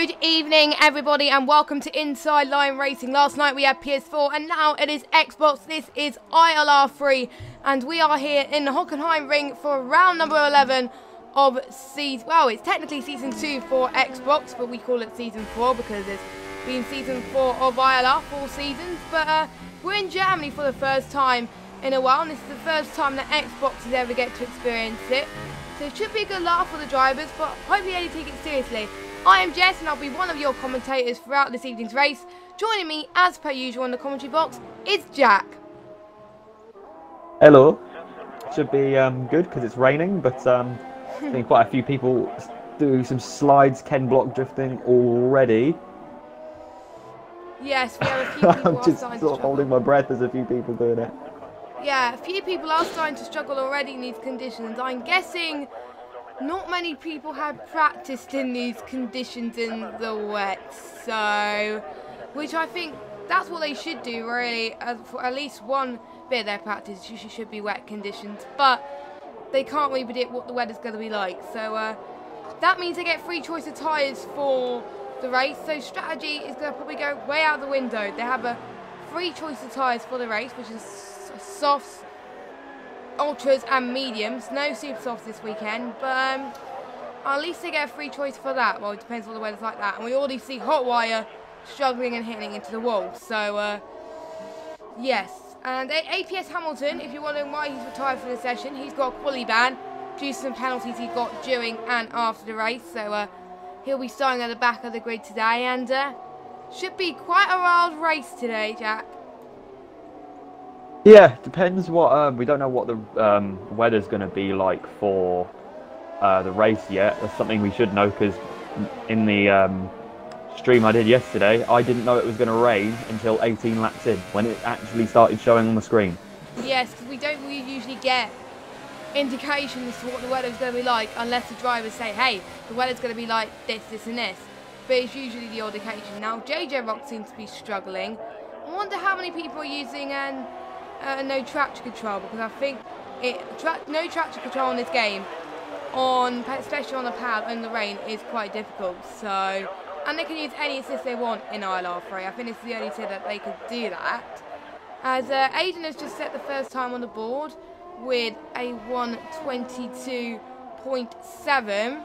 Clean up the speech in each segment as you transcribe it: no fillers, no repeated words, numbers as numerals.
Good evening, everybody, and welcome to Inside Line Racing. Last night we had PS4, and now it is Xbox. This is ILR3, and we are here in the Hockenheim ring for round number 11 of season. Well, it's technically season 2 for Xbox, but we call it season 4 because it's been season 4 of ILR, 4 seasons. But we're in Germany for the first time in a while, and this is the first time that Xbox is ever get to experience it. So it should be a good laugh for the drivers, but hopefully they take it seriously. I am Jess, and I'll be one of your commentators throughout this evening's race. Joining me, as per usual, in the commentary box is Jack. Hello. Should be good because it's raining, but I think quite a few people do some slides, Ken block drifting already. Yes, we have a few people I'm just sort of holding my breath as a few people doing it. Yeah, a few people are starting to struggle already in these conditions. I'm guessing not many people have practiced in these conditions in the wet, so which I think that's what they should do really. For at least one bit of their practice should be wet conditions, but they can't really predict what the weather's going to be like. So that means they get free choice of tyres for the race. So strategy is going to probably go way out the window. They have a free choice of tyres for the race, which is softs, ultras and mediums. No super softs this weekend, but at least they get a free choice for that. Well, it depends on the weather's like that. And we already see Hotwire struggling and hitting into the wall. So yes. And APS Hamilton, if you're wondering why he's retired from the session, he's got a quali ban due to some penalties he got during and after the race. So he'll be starting at the back of the grid today, and should be quite a wild race today, Jack. Yeah, depends what we don't know what the weather's going to be like for the race yet. That's something we should know because in the stream I did yesterday, I didn't know it was going to rain until 18 laps in when it actually started showing on the screen. Yes, because we don't really usually get indications to what the weather's going to be like unless the drivers say, hey, the weather's going to be like this, this and this. But it's usually the odd occasion. Now, JJ Rock seems to be struggling. I wonder how many people are using no traction control, because I think no traction control in this game, especially on the pad in the rain, is quite difficult. So, and they can use any assist they want in ILR3. I think it's the only set that they could do that. As Aiden has just set the first time on the board with a 1:22.7,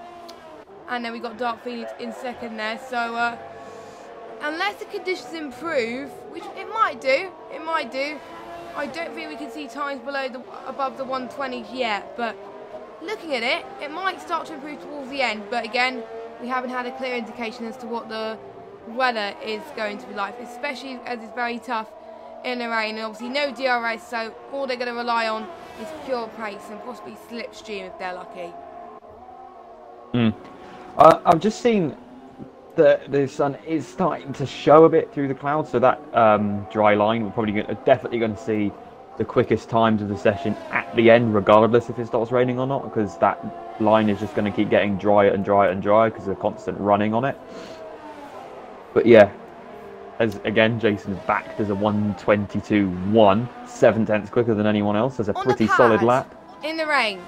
and then we got Dark Phoenix in second there. So unless the conditions improve, which it might do. I don't think we can see times above the 120s yet, but looking at it, it might start to improve towards the end. But again, we haven't had a clear indication as to what the weather is going to be like, especially as it's very tough in the rain. And obviously no DRS, so all they're going to rely on is pure pace and possibly slipstream if they're lucky. I've just seen that the sun is starting to show a bit through the clouds, so that dry line, we're probably definitely going to see the quickest times of the session at the end, regardless if it starts raining or not, because that line is just going to keep getting drier and drier and drier because of the constant running on it. But yeah, as again, Jason's backed as a 1:22.1, 7/10 quicker than anyone else. That's a pretty solid lap. In the rain.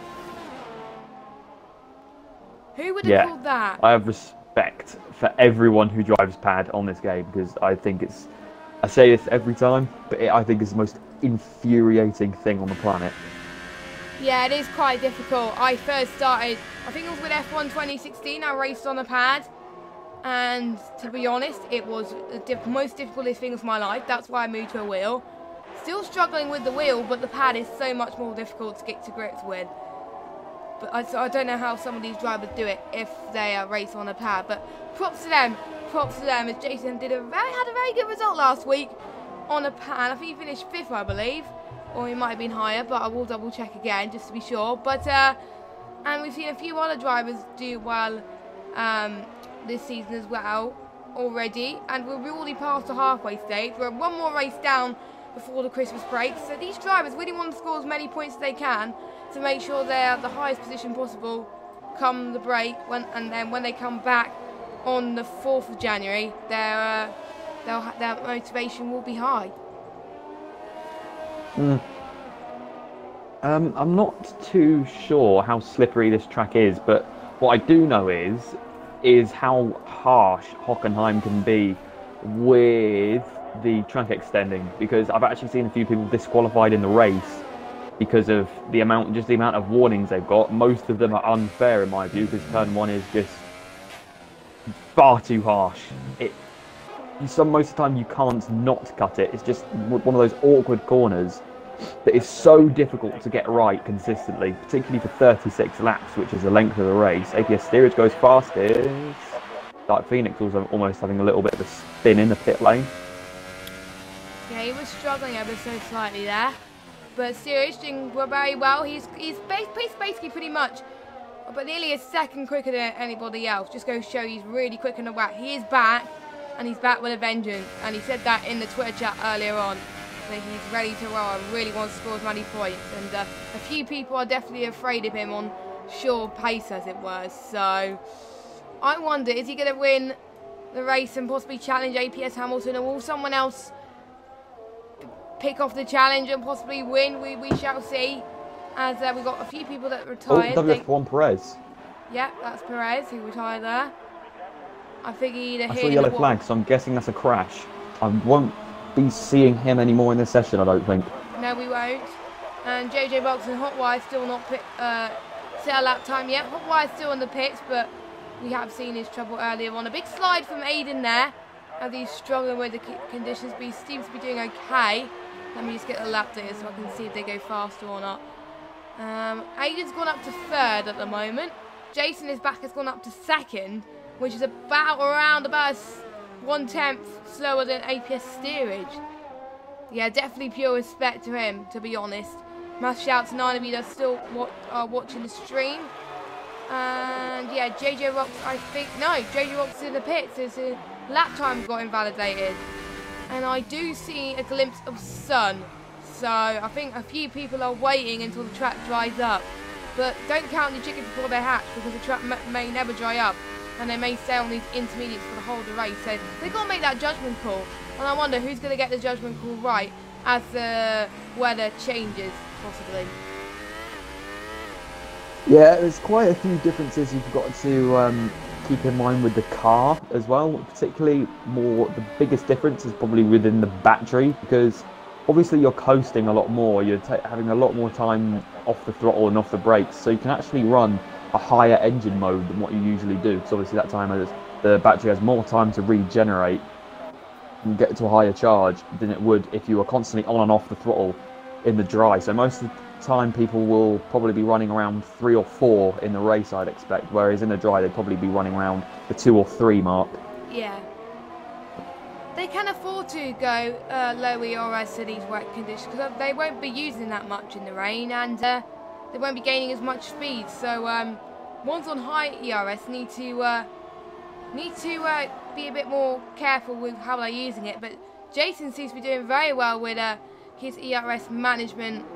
Who would have called that? I have respect for everyone who drives pad on this game, because I think it's, I say this every time, but I think it's the most infuriating thing on the planet. Yeah, it is quite difficult. I first started, I think it was with F1 2016, I raced on a pad, and to be honest, it was the most difficult thing of my life. That's why I moved to a wheel. Still struggling with the wheel, but the pad is so much more difficult to get to grips with. But I don't know how some of these drivers do it if they race on a pad. But props to them, as Jason had a very good result last week on a pad. I think he finished 5th, I believe, or he might have been higher, but I will double check again just to be sure. But and we've seen a few other drivers do well this season as well already, and we're already past the halfway stage. We're one more race down before the Christmas break, so these drivers really want to score as many points as they can to make sure they're at the highest position possible come the break, and then when they come back on the 4th of January, their motivation will be high. I'm not too sure how slippery this track is, but what I do know is is how harsh Hockenheim can be with the track extending, because I've actually seen a few people disqualified in the race because of the amount of warnings they've got. Most of them are unfair in my view, because turn 1 is just far too harsh. Most of the time you can't not cut it. It's just one of those awkward corners that is so difficult to get right consistently, particularly for 36 laps, which is the length of the race. APS steerage goes fastest. Like Phoenix was almost having a little bit of a spin in the pit lane. Yeah, he was struggling ever so slightly there, but steerage doing very well. He's basically pretty much, but nearly a second quicker than anybody else. Just goes to show he's really quick in the whack. He is back, and he's back with a vengeance. And he said that in the Twitter chat earlier on, that he's ready to roll and really wants to score as many points. And a few people are definitely afraid of him on sure pace, as it were. So I wonder, is he going to win the race and possibly challenge APS Hamilton, or will someone else pick off the challenge and possibly win? We shall see, as we've got a few people that retired. Oh, WF1 Perez. Yeah, that's Perez who retired there. I think he either I hit saw yellow flag, so I'm guessing that's a crash. I won't be seeing him anymore in this session, I don't think. No, we won't. And JJ Box and Hotwire still not set a lap time yet. Hotwire's still in the pits, but we have seen his trouble earlier on. A big slide from Aiden there, as he's struggling with the conditions, but he seems to be doing okay. Let me just get the lap data so I can see if they go faster or not. Aiden's gone up to 3rd at the moment. Jason is back, has gone up to 2nd, which is around about 1/10 slower than APS steerage. Yeah, definitely pure respect to him, to be honest. Must shout to 9 of you that still are watching the stream. And yeah, JJ Rocks, JJ Rocks is in the pits. His lap time got invalidated. And I do see a glimpse of sun. So I think a few people are waiting until the track dries up. But don't count the chickens before they hatch, because the track may never dry up. And they may stay on these intermediates for the whole of the race. So they've got to make that judgment call. And I wonder who's going to get the judgment call right as the weather changes, possibly. Yeah, there's quite a few differences you've got to keep in mind with the car as well. Particularly the biggest difference is probably within the battery, because obviously you're coasting a lot more. You're having a lot more time off the throttle and off the brakes. So you can actually run a higher engine mode than what you usually do, because obviously that time the battery has more time to regenerate and get to a higher charge than it would if you were constantly on and off the throttle in the dry. So most of the time people will probably be running around 3 or 4 in the race, I'd expect, whereas in the dry they'd probably be running around the 2 or 3 mark. Yeah. They can afford to go low ERS to these wet conditions, because they won't be using that much in the rain, and they won't be gaining as much speed. So ones on high ERS need to be a bit more careful with how they're using it. But Jason seems to be doing very well with his ERS management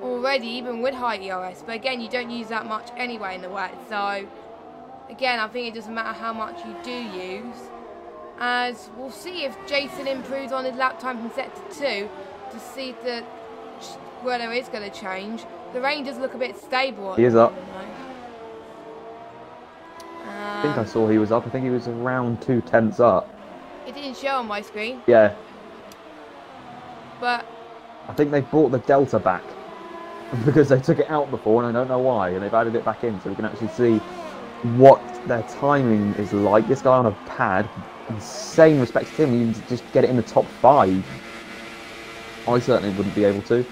already, even with high ERS. But again, you don't use that much anyway in the wet. So again, I think it doesn't matter how much you do use. As we'll see if Jason improves on his lap time from set to 2 to see if the weather is going to change. The rain does look a bit stable. He is up. I think I saw he was up. I think he was around 2/10 up. It didn't show on my screen. Yeah. But I think they brought the Delta back because they took it out before, and I don't know why, and they've added it back in so we can actually see what their timing is like. This guy on a pad, insane respect to him. You just get it in the top 5. I certainly wouldn't be able to.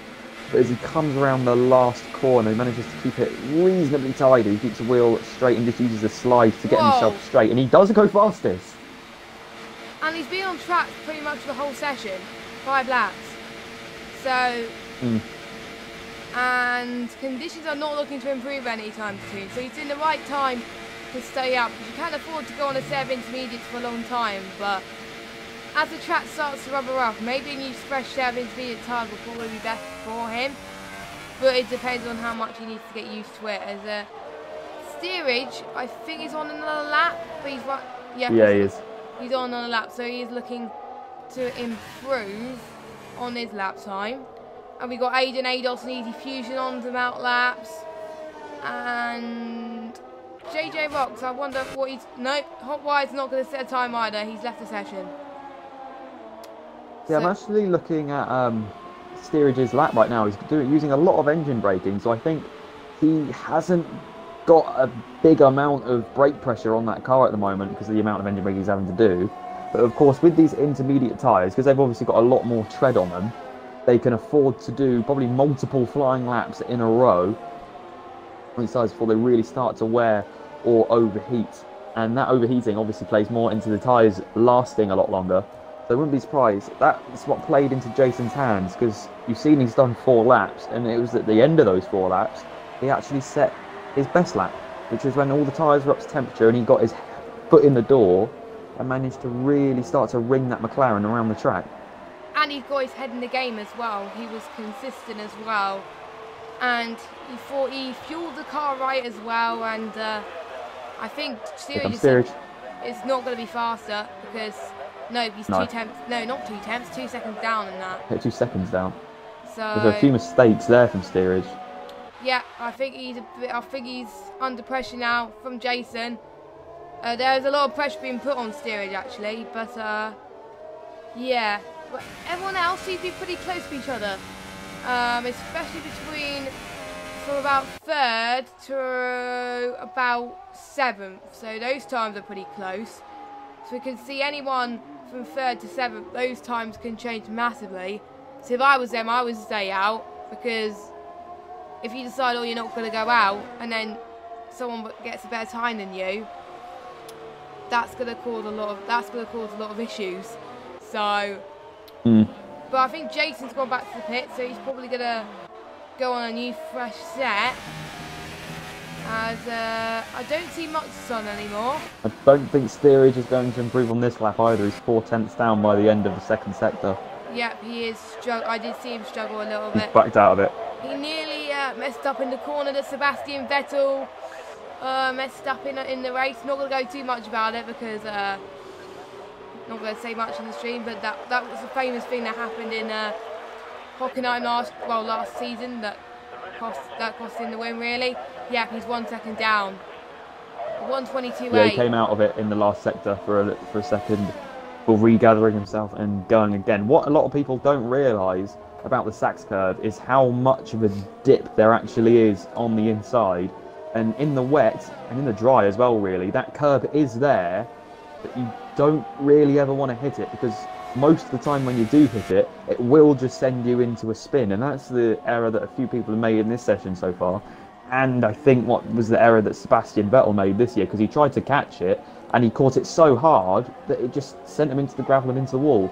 But as he comes around the last corner, he manages to keep it reasonably tidy. He keeps the wheel straight and just uses the slides to get himself straight. And he does go fastest. And he's been on track pretty much the whole session. 5 laps. So... And conditions are not looking to improve anytime soon. So he's in the right time to stay up. You can't afford to go on a set of intermediates for a long time. But as the track starts to rubber off, maybe a new fresh set of intermediate tyres will probably be best for him. But it depends on how much he needs to get used to it. As steerage, I think he's on another lap, but he's right. Yeah, he is. He's on another lap, so he is looking to improve on his lap time. And we got Aiden Ados and Easy Fusion on them out laps, and JJ Rocks, I wonder what he's... Nope, Hot Wire's not going to set a time either. He's left the session. Yeah, I'm actually looking at Steerage's lap right now. He's using a lot of engine braking, so I think he hasn't got a big amount of brake pressure on that car at the moment because of the amount of engine braking he's having to do. But of course, with these intermediate tyres, because they've obviously got a lot more tread on them, they can afford to do probably multiple flying laps in a row on these tyres before they really start to wear or overheat. And that overheating obviously plays more into the tyres lasting a lot longer. So I wouldn't be surprised. That's what played into Jason's hands, because you've seen he's done 4 laps, and it was at the end of those 4 laps he actually set his best lap, which was when all the tyres were up to temperature and he got his foot in the door and managed to really start to ring that McLaren around the track. And he got his head in the game as well. He was consistent as well. And he thought he fueled the car right as well. And I think Steerage is not going to be faster because, no, he's 2 tenths. No, not 2 tenths, 2 seconds down in that. Yeah, 2 seconds down. So there's a few mistakes there from Steerage. Yeah, I think he's under pressure now from Jason. There's a lot of pressure being put on Steerage actually, but yeah. But everyone else seems to be pretty close to each other, especially from about 3rd to about 7th. So those times are pretty close. So we can see anyone from 3rd to 7th. Those times can change massively. So if I was them, I would stay out, because if you decide, oh, you're not going to go out, and then someone gets a better time than you, that's going to cause a lot of issues. So, but I think Jason's gone back to the pit, so he's probably going to go on a new fresh set. As I don't see much sun anymore. I don't think Steerage is going to improve on this lap either. He's 4 tenths down by the end of the 2nd sector. Yep, he is. I did see him struggle a little bit. He's backed out of it. He nearly messed up in the corner that Sebastian Vettel messed up in the race. Not going to go too much about it because not going to say much in the stream, but that was a famous thing that happened in Hockenheim last season that cost him the win really. Yeah, he's 1 second down. 122.8. Yeah, he came out of it in the last sector for a second, before regathering himself and going again. What a lot of people don't realise about the Sachs curve is how much of a dip there actually is on the inside, and in the wet and in the dry as well really, that curve is there, but you don't really ever want to hit it, because most of the time when you do hit it, it will just send you into a spin, and that's the error that a few people have made in this session so far. And I think what was the error that Sebastian Vettel made this year, because he tried to catch it and he caught it so hard that it just sent him into the gravel and into the wall.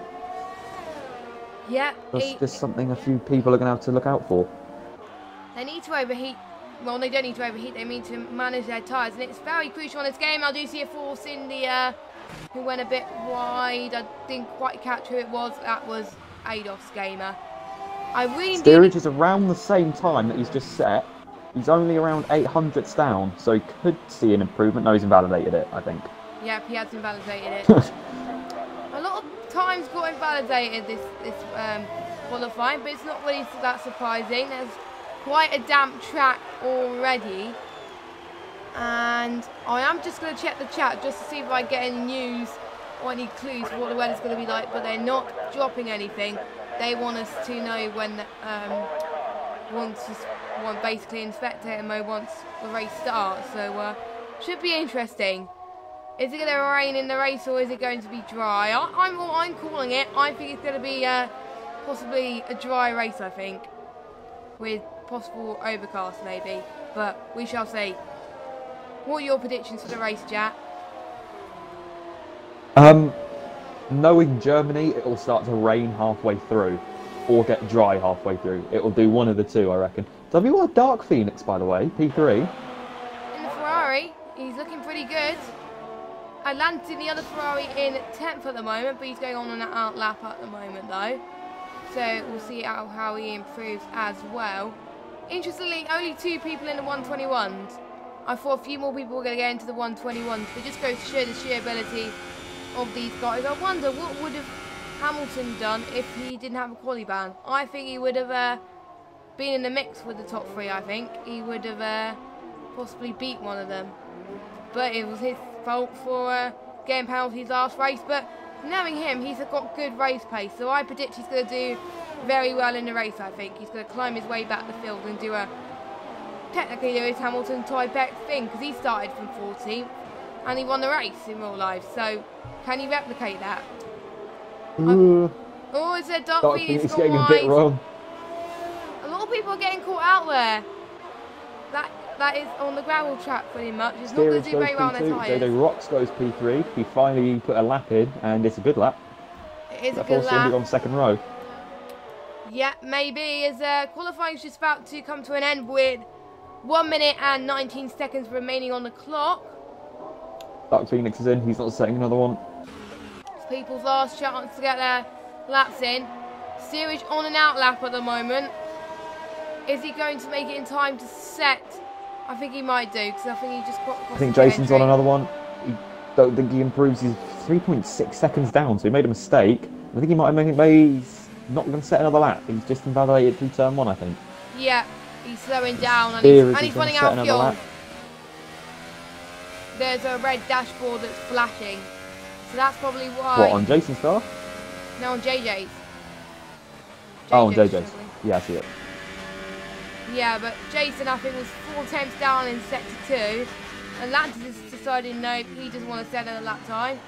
Yeah, that's just something a few people are going to have to look out for. They need to overheat. Well, they don't need to overheat. They need to manage their tyres, and it's very crucial in this game. I do see a force in the who went a bit wide. I didn't quite catch who it was. That was Adolf's gamer. Steerage is around the same time that he's just set. He's only around 800ths down, so he could see an improvement. No, he's invalidated it, I think. Yep, he has invalidated it. A lot of times got invalidated this qualifying, but it's not really that surprising. There's quite a damp track already. And I am just going to check the chat just to see if I get any news or any clues for what the weather's going to be like, but they're not dropping anything. They want us to know when basically in spectator mode once the race starts, so should be interesting. Is it going to rain in the race or is it going to be dry? I'm calling it. I think it's going to be possibly a dry race, I think, with possible overcast maybe, but we shall see. What are your predictions for the race, Jack? Knowing Germany, it will start to rain halfway through or get dry halfway through. It will do one of the two, I reckon. W1 Dark Phoenix, by the way, P3. In the Ferrari, he's looking pretty good. Atlantis in the other Ferrari in 10th at the moment, but he's going on an out lap at the moment though. So we'll see how he improves as well. Interestingly, only 2 people in the 121s. I thought a few more people were going to get into the 121s, but just goes to show the sheer ability of these guys. I wonder what would have Hamilton done if he didn't have a quali ban. I think he would have been in the mix with the top 3, I think. He would have possibly beat one of them. but it was his fault for getting penalties last race. But knowing him, he's got good race pace, so I predict he's going to do very well in the race. I think he's going to climb his way back the field and do a technically Lewis Hamilton type-X thing, because he started from 14th and he won the race in real life. So can he replicate that? Oh, is there Dark Phoenix getting a bit wrong. A lot of people are getting caught out there. That is on the gravel track pretty much. It's not going to do very well on their tyres. Jojo Rocks goes P3. He finally put a lap in, and it's a good lap. It is a good lap. On second row. Yeah, maybe, as qualifying is just about to come to an end with 1 minute and 19 seconds remaining on the clock. Dark Phoenix is in. He's not setting another one. It's people's last chance to get their laps in. Steerage on and out lap at the moment. Is he going to make it in time to set? I think he might do, because I think he just got. I think Jason's on another one. I don't think he improves. He's 3.6 seconds down, so he made a mistake. I think he might have made. Maybe he's not going to set another lap. He's just invalidated through turn 1, I think. Yeah, he's slowing down and he's running out of fuel. Lap. There's a red dashboard that's flashing, so that's probably why. What, on Jason's car? No, on JJ's. Oh, on JJ's. Yeah, I see it. Yeah, but Jason, I think, was 4 attempts down in sector 2. Atlantis has decided no, he doesn't want to set another lap time.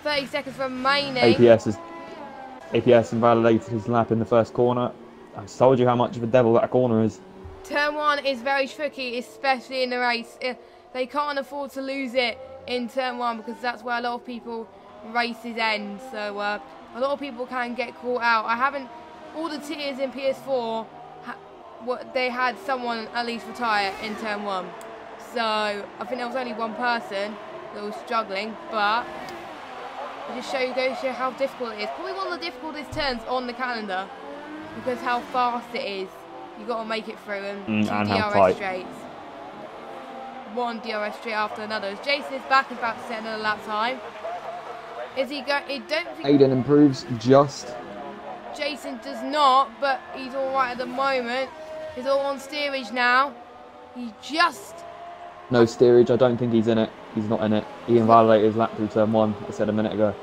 30 seconds remaining. APS invalidated his lap in the first corner. I told you how much of a devil that corner is. Turn 1 is very tricky, especially in the race. They can't afford to lose it in turn 1, because that's where a lot of people races end. So a lot of people can get caught out. I haven't, all the tiers in PS4, they had someone at least retire in turn 1. So I think there was only one person that was struggling, but it just goes to show how difficult it is. Probably one of the difficult turns on the calendar, because how fast it is. You got to make it through, and 2 DRS straights. 1 DRS straight after another. As Jason is back, is about to set another lap time. Is he going? I don't think. Aiden improves just. Jason does not, but he's all right at the moment. He's all on steerage now. He just. No steerage. I don't think he's in it. He's not in it. He invalidated his lap through turn 1. I said a minute ago.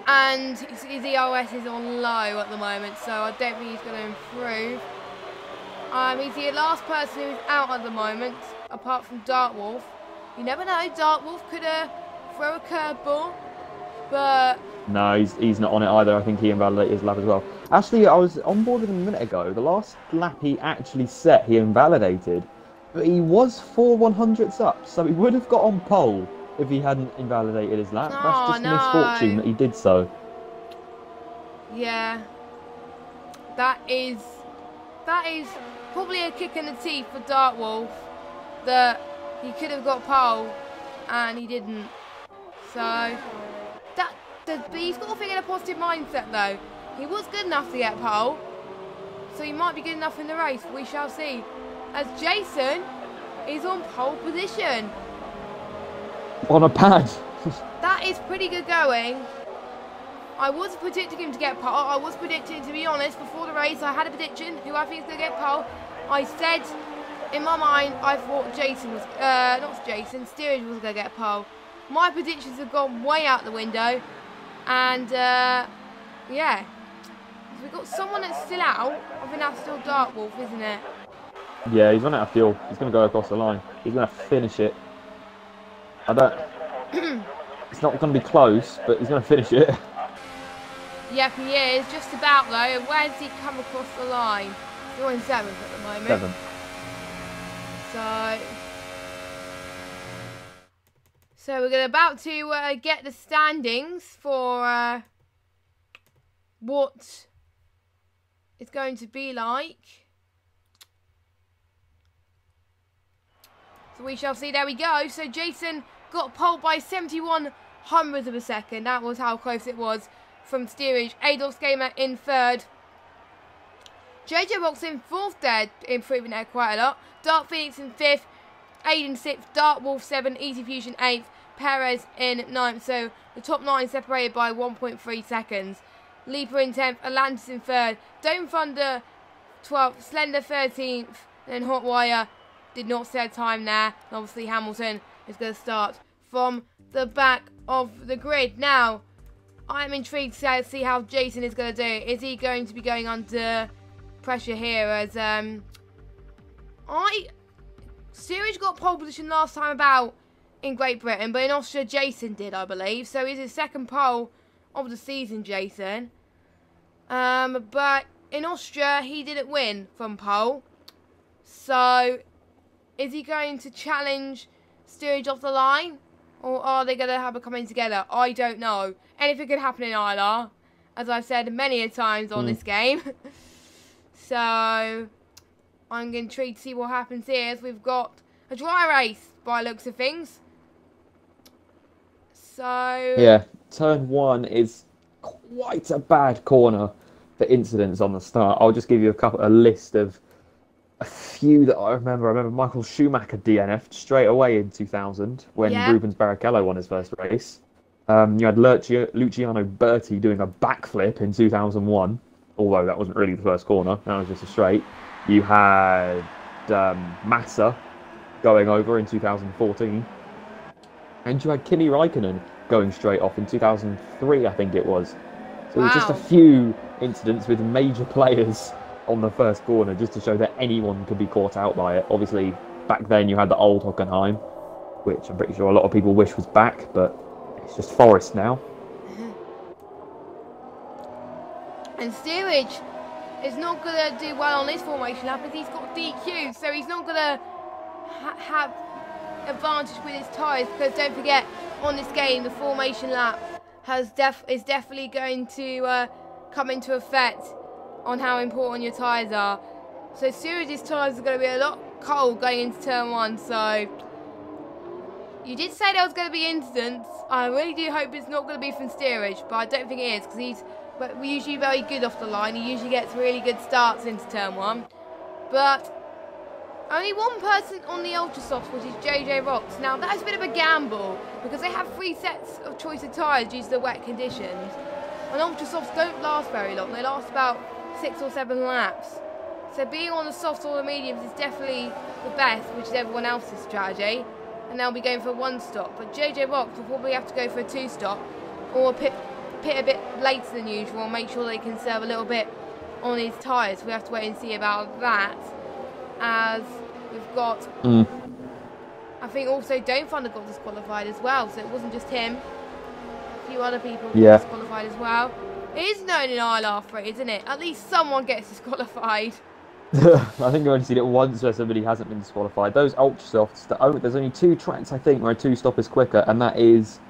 And his ERS is on low at the moment, so I don't think he's going to improve. He's the last person who's out at the moment, apart from Darkwolf. You never know, Darkwolf could throw a curveball, but... No, he's not on it either. I think he invalidated his lap as well. Actually, I was on board with him a minute ago. The last lap he actually set, he invalidated. But he was 4 100ths up, so he would have got on pole if he hadn't invalidated his lap. That's just misfortune that he did so. Yeah. That is probably a kick in the teeth for Darkwolf, that he could have got pole and he didn't. So but he's got to think in a positive mindset though. He was good enough to get pole, so he might be good enough in the race. We shall see. As Jason is on pole position. On a pad. That is pretty good going. I was predicting him to get pole. I was predicting, to be honest, before the race, I had a prediction who I think is going to get pole. I said, in my mind, I thought Jason was, not Jason, Steerage was going to get pole. My predictions have gone way out the window. And, yeah. We've got someone that's still out. I think that's still Darkwolf, isn't it? Yeah, he's run out of fuel. He's going to go across the line. He's going to finish it. I don't... It's not going to be close, but he's going to finish it. Yep, he is. Just about, though. Where does he come across the line? He's in 7th at the moment. 7th. So we're about to get the standings for what it's going to be like. So we shall see. There we go. So Jason got pole by 71 hundredths of a second. That was how close it was from steerage. Adolf's Gamer in 3rd. JJ Box in 4th there, improving there quite a lot. Dark Phoenix in 5th. Aiden 6th. Dark Wolf 7th. Easy Fusion 8th. Perez in 9th. So the top 9 separated by 1.3 seconds. Leaper in 10th. Atlantis in 3rd. Dome Thunder 12th. Slender 13th. Then Hotwire did not set time there. And obviously Hamilton is going to start from the back of the grid. Now, I'm intrigued to see how Jason is going to do. Is he going to be going under pressure here as Steerage got pole position last time about in Great Britain, but in Austria Jason did, I believe. So it's his second pole of the season, Jason. But in Austria he didn't win from pole. So is he going to challenge Steerage off the line? Or are they going to have a coming together? I don't know. Anything could happen in ILR, as I've said many a times on this game. So I'm intrigued to see what happens here, as we've got a dry race by looks of things. So yeah, turn 1 is quite a bad corner for incidents on the start. I'll just give you a list of a few that I remember. I remember Michael Schumacher DNF'd straight away in 2000 when Rubens Barrichello won his first race. You had Luciano Berti doing a backflip in 2001, although that wasn't really the first corner. That was just a straight. You had Massa going over in 2014. And you had Kimi Räikkönen going straight off in 2003, I think it was. So it was just a few incidents with major players on the first corner, just to show that anyone could be caught out by it. Obviously, back then you had the old Hockenheim, which I'm pretty sure a lot of people wish was back, but it's just Forest now. And Steerage is not going to do well on this formation lap, because he's got DQ, so he's not going to have advantage with his tyres, because don't forget, on this game the formation lap is definitely going to come into effect on how important your tyres are. So Steerage's tyres are going to be a lot cold going into turn 1, so you did say there was going to be incidents. I really do hope it's not going to be from Steerage, but I don't think it is, because he's usually very good off the line. He usually gets really good starts into turn 1, but only one person on the Ultra Softs, which is JJ Rocks. Now, that is a bit of a gamble, because they have 3 sets of choice of tyres due to the wet conditions. And Ultra Softs don't last very long. They last about 6 or 7 laps. So being on the softs or the mediums is definitely the best, which is everyone else's strategy. And they'll be going for a 1-stop. But JJ Rocks will probably have to go for a 2-stop, or pit a bit later than usual, and make sure they conserve a little bit on his tyres. We have to wait and see about that. As we've got, I think also Dome Thunder got disqualified as well, so it wasn't just him. A few other people got disqualified as well. It is known in ILR3, isn't it? At least someone gets disqualified. I think I've only seen it once where somebody hasn't been disqualified. Those Ultra Softs, there's only 2 tracks, I think, where a 2-stop is quicker, and that is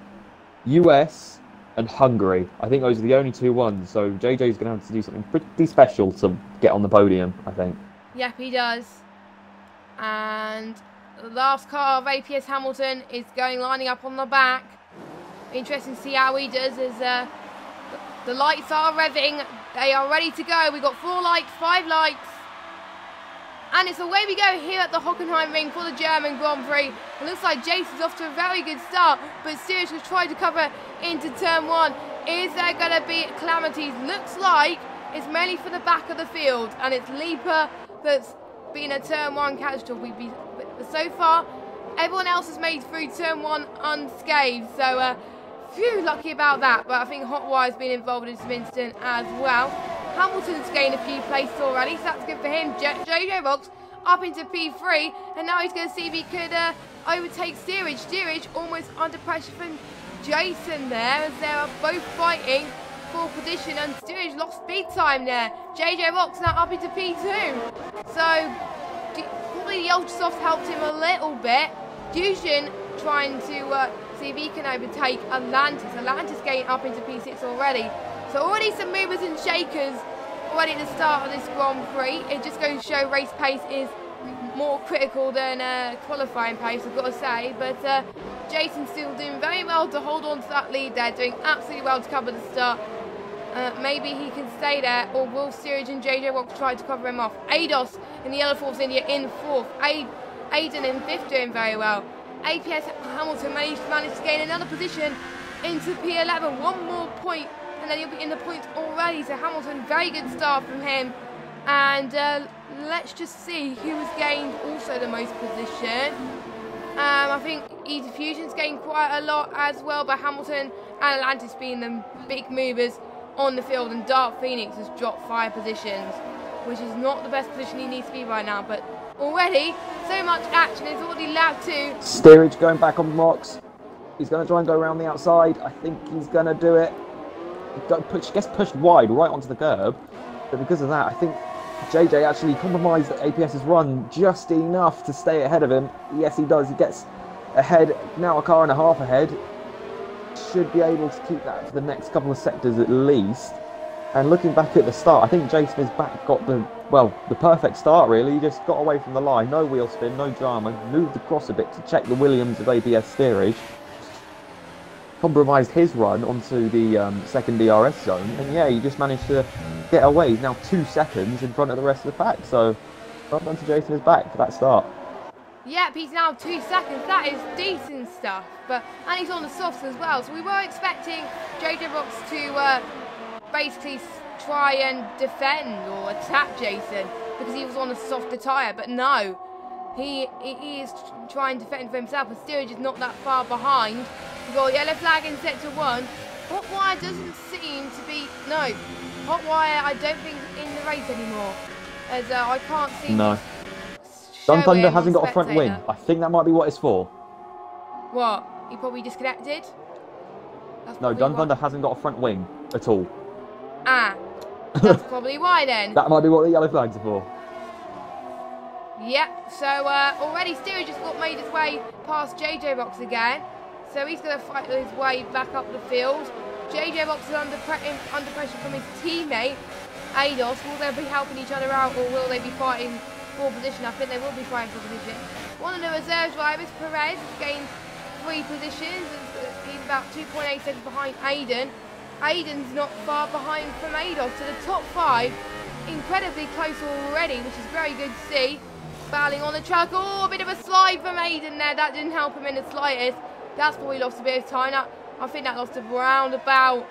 US and Hungary. I think those are the only 2 ones, so JJ's going to have to do something pretty special to get on the podium, I think. Yep, he does. And the last car of APS Hamilton is lining up on the back. Interesting to see how he does, as the lights are revving. They are ready to go. We've got 4 lights, 5 lights. And it's away we go here at the Hockenheim ring for the German Grand Prix. It looks like Jason's off to a very good start, but Steerage has tried to cover into turn 1. Is there going to be calamities? Looks like it's mainly for the back of the field, and it's Leaper that's been a turn 1 catastrophe. So far, everyone else has made through turn 1 unscathed, so phew, lucky about that. But I think Hotwire's been involved in some incident as well. Hamilton's gained a few places already, so that's good for him. JJ Rocks up into P3, and now he's going to see if he could overtake Steerage. Steerage almost under pressure from Jason there, as they are both fighting for position, and Steerage lost big time there. JJ Rocks now up into P2, so probably the Ultra Softs helped him a little bit. Fusion trying to see if he can overtake Atlantis. Atlantis getting up into P6 already. So already some movers and shakers already at the start of this Grand Prix. It just goes to show race pace is more critical than qualifying pace, I've got to say. But Jason's still doing very well to hold on to that lead there, doing absolutely well to cover the start. Maybe he can stay there, or will Steerage and JJ Rocks try to cover him off? Ados in the Yellow Force India in 4th. Aiden in 5th doing very well. APS Hamilton managed to gain another position into P11. 1 more point, and then he'll be in the points already. So Hamilton, very good start from him. And let's just see who has gained also the most position. I think Easy Fusion's gained quite a lot as well, but Hamilton and Atlantis being the big movers on the field, and Dark Phoenix has dropped 5 positions, which is not the best position he needs to be right now, but already so much action. It's already lap 2. Steerage going back on blocks. He's going to try and go around the outside. I think he's going to do it. Gets pushed wide right onto the curb, but because of that, I think JJ actually compromised APS's run just enough to stay ahead of him. Yes, he does. He gets ahead, now a car and a half ahead. Should be able to keep that for the next couple of sectors at least. And looking back at the start, I think Jason is back, got the perfect start really. He just got away from the line, no wheel spin, no drama, moved across a bit to check the Williams with ABS steerage. Compromised his run onto the second DRS zone, and yeah, he just managed to get away. He's now 2 seconds in front of the rest of the pack, so well done to Jason is back for that start. Yep, he's now 2 seconds. That is decent stuff. And he's on the softs as well. So we were expecting JJ Box to basically try and defend or attack Jason because he was on a softer tyre. But no, he is trying to defend for himself. And steerage is not that far behind. We've got a yellow flag in sector 1. Hot Wire doesn't seem to be... No, Hot Wire I don't think in the race anymore. As I can't see... No. Dun Thunder hasn't got a front wing. I think that might be what it's for. What? He probably disconnected? No, Dun Thunder hasn't got a front wing at all. Ah, that's probably why then. That might be what the yellow flags are for. Yep, so already Steerage just got made his way past JJ Box again. So he's going to fight his way back up the field. JJ Box is under pressure from his teammate, Ados. Will they be helping each other out, or will they be fighting for position? I think they will be fighting for position. One of the reserve drivers, Perez, has gained 3 positions. He's about 2.8 seconds behind Aiden. Aiden's not far behind from Ados. So the top 5, incredibly close already, which is very good to see. Battling on the track. Oh, a bit of a slide from Aiden there. That didn't help him in the slightest. That's why he lost a bit of time. I think that lost around about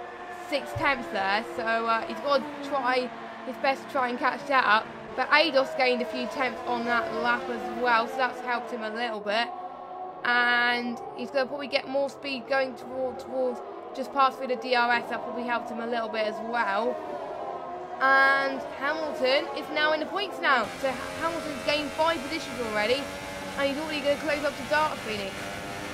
6 tenths there. So he's got to try his best to try and catch that up. But Ados gained a few tenths on that lap as well, so that's helped him a little bit. And he's going to probably get more speed going towards just past through the DRS. That probably helped him a little bit as well. And Hamilton is now in the points now. So Hamilton's gained 5 positions already, and he's already going to close up to Dark Phoenix.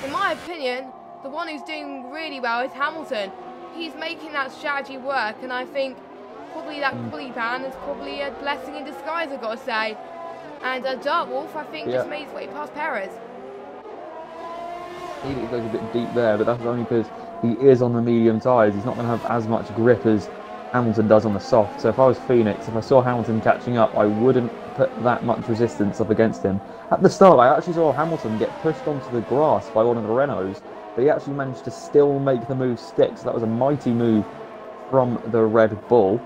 In my opinion, the one who's doing really well is Hamilton. He's making that strategy work, and I think probably that pulley pan is probably a blessing in disguise, I've got to say. And Dark Wolf, I think, just made his way past Perez. He goes a bit deep there, but that's only because he is on the medium tyres. He's not going to have as much grip as Hamilton does on the soft. So if I was Phoenix, if I saw Hamilton catching up, I wouldn't put that much resistance up against him. At the start, I actually saw Hamilton get pushed onto the grass by one of the Renaults, but he actually managed to still make the move stick. So that was a mighty move from the Red Bull.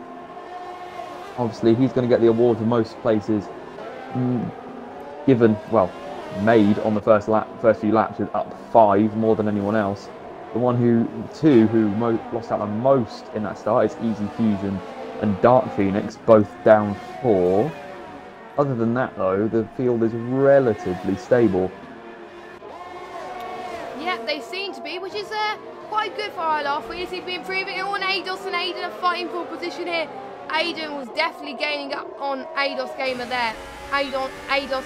Obviously, he's going to get the award for most places given, well, made on the first few laps with up 5 more than anyone else. The who lost out the most in that start is Easy Fusion and Dark Phoenix, both down 4. Other than that, though, the field is relatively stable. Yeah, they seem to be, which is quite good for ILR3. They seem to be improving. Oh, and Ados and Aiden are fighting for position here. Aiden was definitely gaining up on Ados gamer there. Ados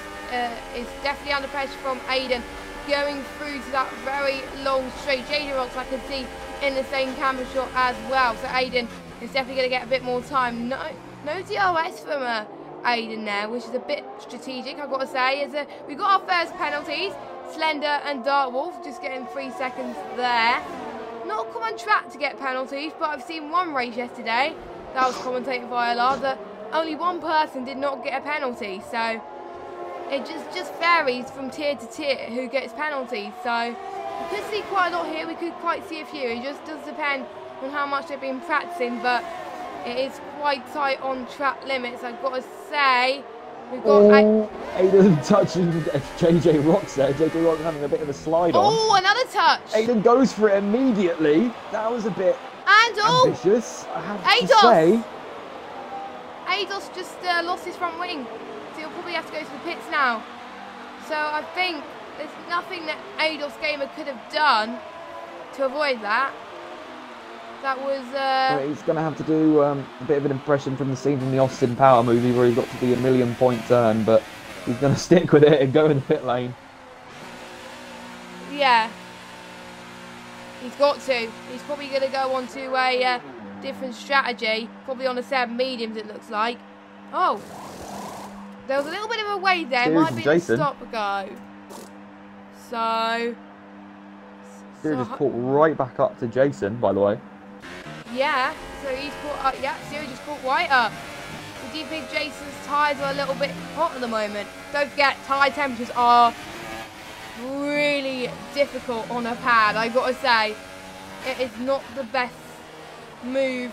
is definitely under pressure from Aiden, going through to that very long straight. JJ Rocks I can see in the same camera shot as well. So Aiden is definitely going to get a bit more time. No DRS from Aiden there, which is a bit strategic, I've got to say. We got our first penalties. Slender and Dark Wolf just getting 3 seconds there. Not a common track to get penalties, but I've seen one race yesterday that was commentated by ILR that only one person did not get a penalty. So it just varies from tier to tier who gets penalties. So we could see quite a lot here. We could quite see a few. It just does depend on how much they've been practicing, but it is quite tight on track limits, I've got to say. We've got Aiden touching JJ Rocks there. JJ Rocks having a bit of a slide on. Oh, another touch. Aiden goes for it immediately. That was a bit ambitious, I have to say. Ados just lost his front wing, so he'll probably have to go to the pits now. So I think there's nothing that Ados Gamer could have done to avoid that. That was... He's going to have to do a bit of an impression from the scene from the Austin Power movie where he's got to be a 1,000,000 point turn, but he's going to stick with it and go in the pit lane. Yeah. He's got to. He's probably going to go on to a different strategy. Probably on a 7 mediums, it looks like. Oh. There was a little bit of a wait there. Might be a stop and go. So... Steerage just caught right back up to Jason, by the way. Yeah, so he's caught up. Yeah, Steerage just caught right up. So do you think Jason's tyres are a little bit hot at the moment? Don't forget, tyre temperatures are really difficult on a pad, I've got to say. It is not the best move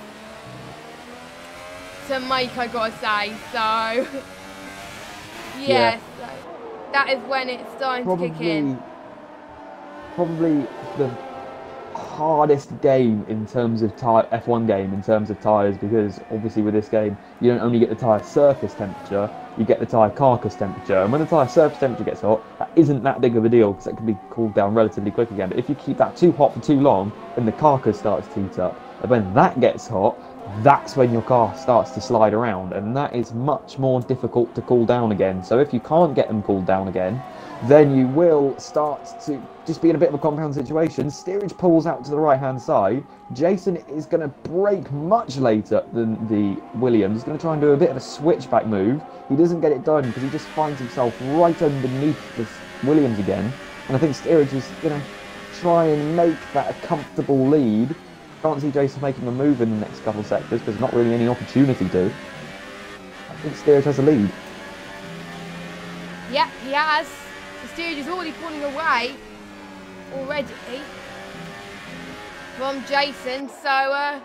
to make, I've got to say. So, yes, so that is when it's starting to kick in. Probably the hardest game in terms of F1 game in terms of tyres, because obviously with this game you don't only get the tyre surface temperature, you get the tyre carcass temperature, and when the tyre surface temperature gets hot, that isn't that big of a deal because it can be cooled down relatively quick again. But if you keep that too hot for too long, then the carcass starts to heat up, and when that gets hot, that's when your car starts to slide around, and that is much more difficult to cool down again. So if you can't get them cooled down again, then you will start to just be in a bit of a compound situation. Steerage pulls out to the right-hand side. Jason is going to brake much later than the Williams. He's going to try and do a bit of a switchback move. He doesn't get it done because he just finds himself right underneath this Williams again. And I think Steerage is going to try and make that a comfortable lead. Can't see Jason making a move in the next couple of sectors because there's not really any opportunity to. I think Steerage has a lead. Yeah, he has. The Steerage is already pulling away from Jason, so I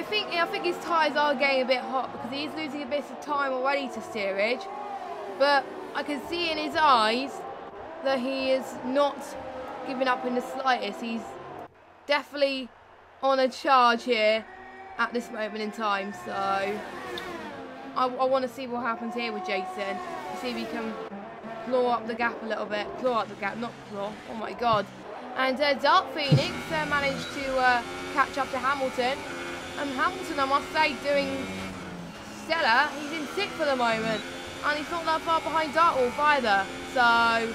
think his tyres are getting a bit hot because he is losing a bit of time already to Steerage, but I can see in his eyes that he is not giving up in the slightest. He's definitely on a charge here at this moment in time, so I want to see what happens here with Jason, see if he can claw up the gap a little bit. Claw up the gap, not claw. Oh my god. And Dark Phoenix managed to catch up to Hamilton. And Hamilton, I must say, doing stellar. He's in 6th for the moment. And he's not that far behind Dark Wolf either. So,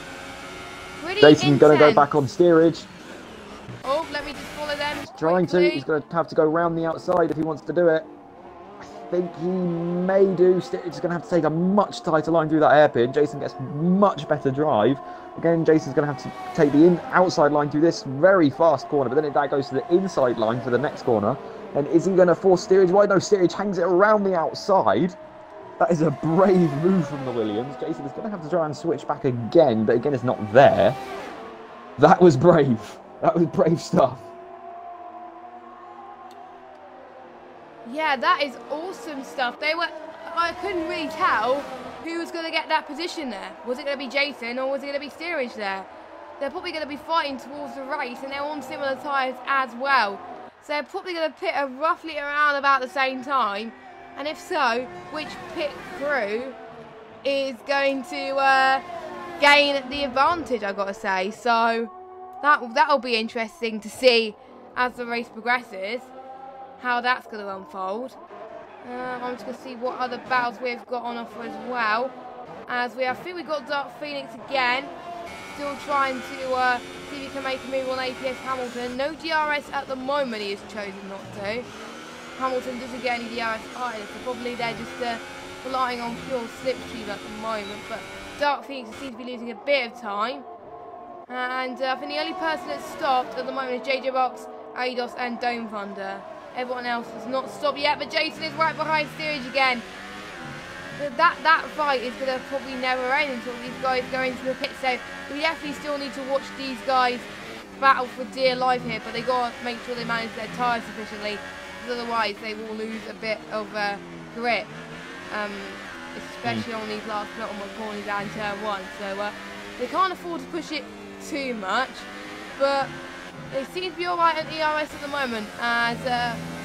pretty Jason's going to go back on Steerage. Oh, let me just follow them. He's trying to. He's going to have to go round the outside if he wants to do it. I think he may do. Steerage is going to have to take a much tighter line through that hairpin. Jason gets much better drive. Again, Jason's going to have to take the outside line through this very fast corner, but then that goes to the inside line for the next corner. And is he going to force Steerage wide? No, Steerage hangs it around the outside. That is a brave move from the Williams. Jason is going to have to try and switch back again, but again, it's not there. That was brave. That was brave stuff. Yeah, that is awesome stuff. I couldn't really tell who was going to get that position there. Was it going to be Jason or was it going to be Steerage there? They're probably going to be fighting towards the race and they're on similar tyres as well. So they're probably going to pit roughly around about the same time. And if so, which pit crew is going to gain the advantage, I've got to say. So that'll be interesting to see as the race progresses, how that's going to unfold. I'm just going to see what other battles we've got on offer as well. I think we've got Dark Phoenix again. Still trying to see if he can make a move on APS Hamilton. No DRS at the moment, he has chosen not to. Hamilton doesn't get any DRS either, so probably they're just relying on pure slipstream at the moment. But Dark Phoenix seems to be losing a bit of time. And I think the only person that's stopped at the moment is JJ Box, Ados and Dome Thunder. Everyone else has not stopped yet, but Jason is right behind Steerage again. But that fight is going to probably never end until these guys go into the pit. So we definitely still need to watch these guys battle for dear life here, but they got to make sure they manage their tyres sufficiently, because otherwise they will lose a bit of grip, especially on these last penultimate corners and turn 1. So they can't afford to push it too much, but they seem to be alright at ERS at the moment, as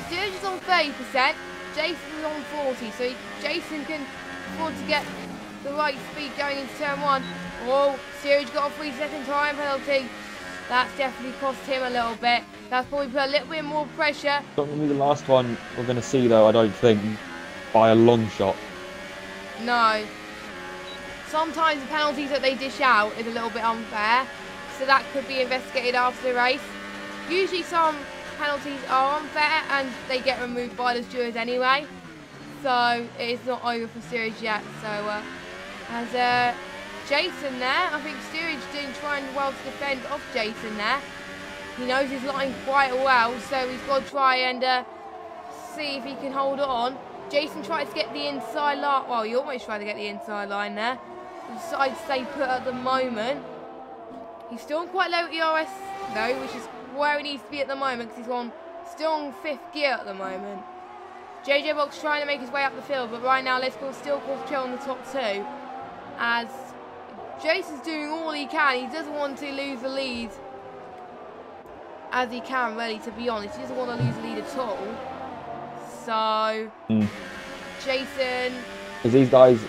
Steerage is on 30%, Jason's on 40, so Jason can afford to get the right speed going into turn 1. Oh, Steerage got a 3-second time penalty. That's definitely cost him a little bit. That's probably put a little bit more pressure. Not going to be the last one we're going to see, though, I don't think, by a long shot. No. Sometimes the penalties that they dish out is a little bit unfair, so that could be investigated after the race. Usually some penalties are unfair and they get removed by the stewards anyway, so it's not over for steerage yet. So as Jason there, I think steerage doing trying well to defend off Jason there. He knows his line quite well, so he's got to try and see if he can hold on. Jason tries to get the inside line. Well, he almost tried to get the inside line there. He decided to stay put at the moment. He's still on quite low ERS though, which is where he needs to be at the moment, because he's still on 5th gear at the moment. JJ Box trying to make his way up the field, but right now let's go still control on the top 2, as Jason's doing all he can. He doesn't want to lose the lead as he can, really, to be honest. He doesn't want to lose the lead at all. So Jason, because these guys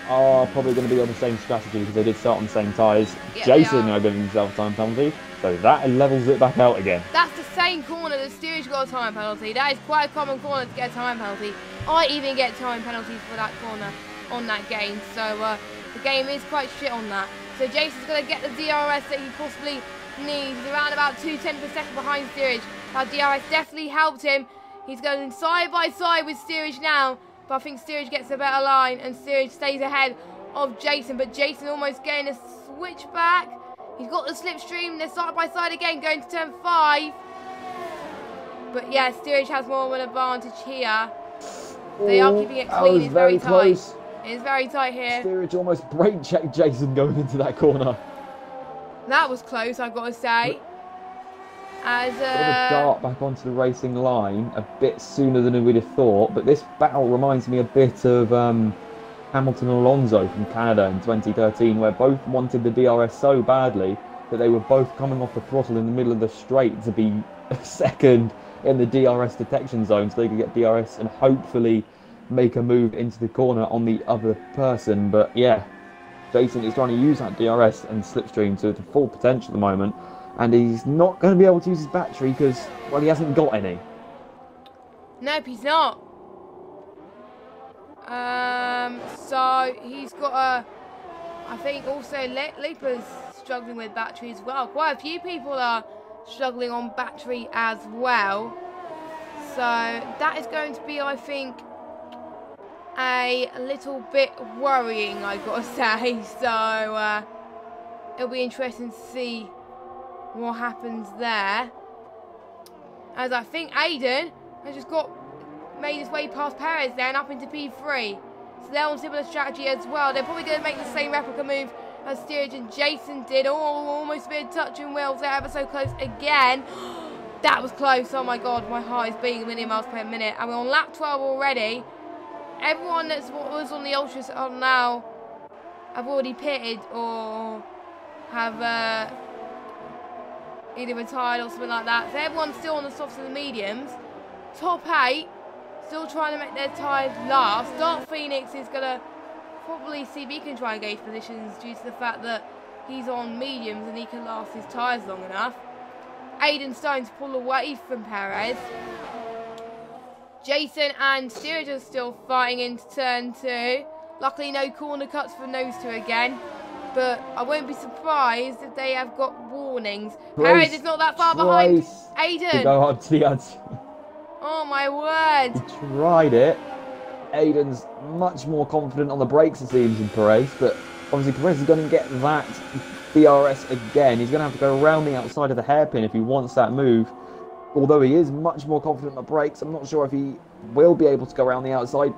are probably going to be on the same strategy, because they did start on the same tyres. Yeah, Jason now giving himself a time penalty, so that levels it back out again. That's the same corner that steerage got a time penalty. That is quite a common corner to get a time penalty. I even get time penalties for that corner on that game, so the game is quite shit on that. So Jason's going to get the DRS that he possibly needs. He's around about 2/10 per second behind steerage. That DRS definitely helped him. He's going side by side with steerage now, but I think steerage gets a better line and steerage stays ahead of Jason, but Jason almost getting a switch back. He's got the slipstream. They're side by side again, going to turn 5. But yeah, steerage has more of an advantage here. They are keeping it clean. It's very close. tight. It's very tight here. Steerage almost brake checked Jason going into that corner. That was close, I've got to say. As Bit of a dart back onto the racing line a bit sooner than we'd have thought, but this battle reminds me a bit of Hamilton and Alonso from Canada in 2013, where both wanted the DRS so badly that they were both coming off the throttle in the middle of the straight to be second in the DRS detection zone, so they could get DRS and hopefully make a move into the corner on the other person. But yeah, Jason is trying to use that DRS and slipstream to full potential at the moment, and he's not going to be able to use his battery because, well, he hasn't got any. Nope, he's not. So he's got a, I think also Leaper's struggling with battery as well. Quite a few people are struggling on battery as well. So that is going to be, I think, a little bit worrying, I've got to say. So it'll be interesting to see what happens there. As I think Aiden has just made his way past Perez there and up into P3. So they're on similar strategy as well. They're probably going to make the same replica move as Steerage and Jason did. Oh, almost a bit of touching wheels there, ever so close again. That was close. Oh my god, my heart is beating a million miles per minute. And we're on lap 12 already. Everyone that was on the Ultras are now have already pitted or have either retired or something like that. So everyone's still on the softs and the mediums. Top 8, still trying to make their tyres last. Dark Phoenix is going to probably see if he can try and gauge positions due to the fact that he's on mediums and he can last his tyres long enough. Aiden's starting to pull away from Perez. Jason and Steerage are still fighting into turn 2. Luckily no corner cuts for those two again. But I won't be surprised if they have got warnings. Perez is not that far behind Aiden. To go up to the odds. Oh my word. He tried it. Aiden's much more confident on the brakes, it seems, than Perez. But obviously Perez is going to get that DRS again. He's going to have to go around the outside of the hairpin if he wants that move. Although he is much more confident on the brakes, I'm not sure if he will be able to go around the outside.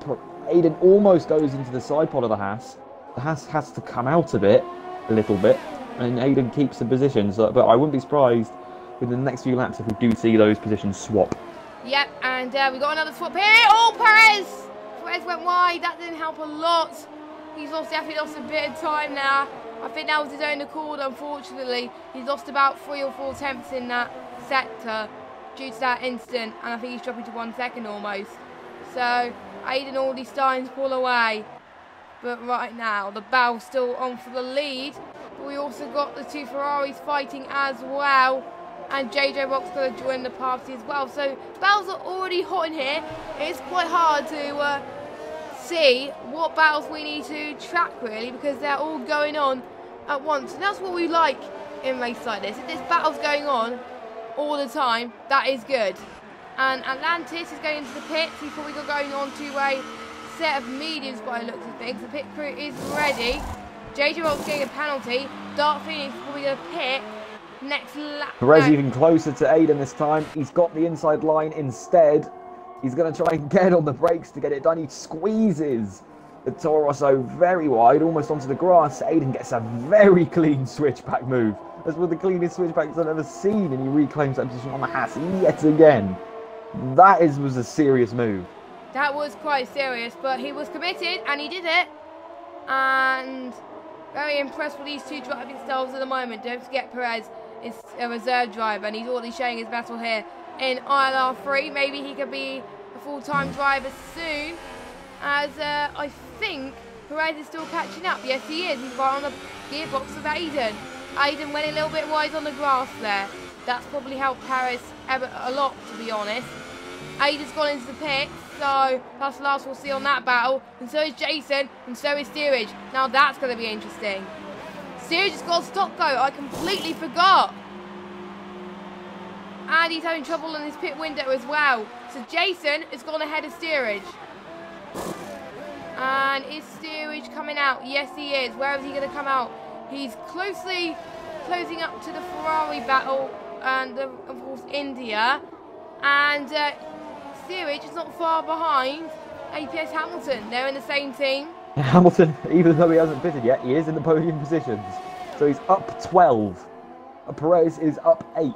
Aiden almost goes into the side pod of the Haas. The Haas has to come out of it a little bit, and Aiden keeps the position. So, but I wouldn't be surprised within the next few laps if we do see those positions swap. Yep, and we got another swap here. Oh, Perez! Perez went wide. That didn't help a lot. He's definitely lost a bit of time now. I think that was his own accord, unfortunately. He's lost about 3 or 4 tenths in that sector due to that incident, and I think he's dropping to 1 second almost. So Aiden already starting to pull away. But right now, the battle's still on for the lead. But we also got the two Ferraris fighting as well. And JJ Rock's going to join the party as well. So battles are already hot in here. It's quite hard to see what battles we need to track, really, because they're all going on at once. And that's what we like in races like this. If there's battles going on all the time, that is good. And Atlantis is going into the pits before we go going on to a set of mediums by the looks of things. The pit crew is ready. JJ Rock's getting a penalty. Dark Phoenix is probably going to pit next lap. Perez even closer to Aiden this time. He's got the inside line instead. He's going to try and get on the brakes to get it done. He squeezes the Toro Rosso very wide, almost onto the grass. Aiden gets a very clean switchback move. That's one of the cleanest switchbacks I've ever seen, and he reclaims that position on the Haas yet again. That was a serious move. That was quite serious, but he was committed, and he did it. And very impressed with these two driving styles at the moment. Don't forget, Perez is a reserve driver, and he's already showing his mettle here in ILR3. Maybe he could be a full-time driver soon, as I think Perez is still catching up. Yes, he is. He's right on the gearbox of Aiden. Aiden went a little bit wide on the grass there. That's probably helped Perez a lot, to be honest. Aiden's gone into the pits, so that's the last we'll see on that battle. And so is Jason, and so is Steerage. Now that's going to be interesting. Steerage has got a stop go. I completely forgot. And he's having trouble in his pit window as well. So Jason has gone ahead of Steerage. And is Steerage coming out? Yes, he is. Where is he going to come out? He's closely closing up to the Ferrari battle and, of course, India. And Steerage is not far behind APS Hamilton. They're in the same team. Hamilton, even though he hasn't pitted yet, he is in the podium positions. So he's up 12. Perez is up 8.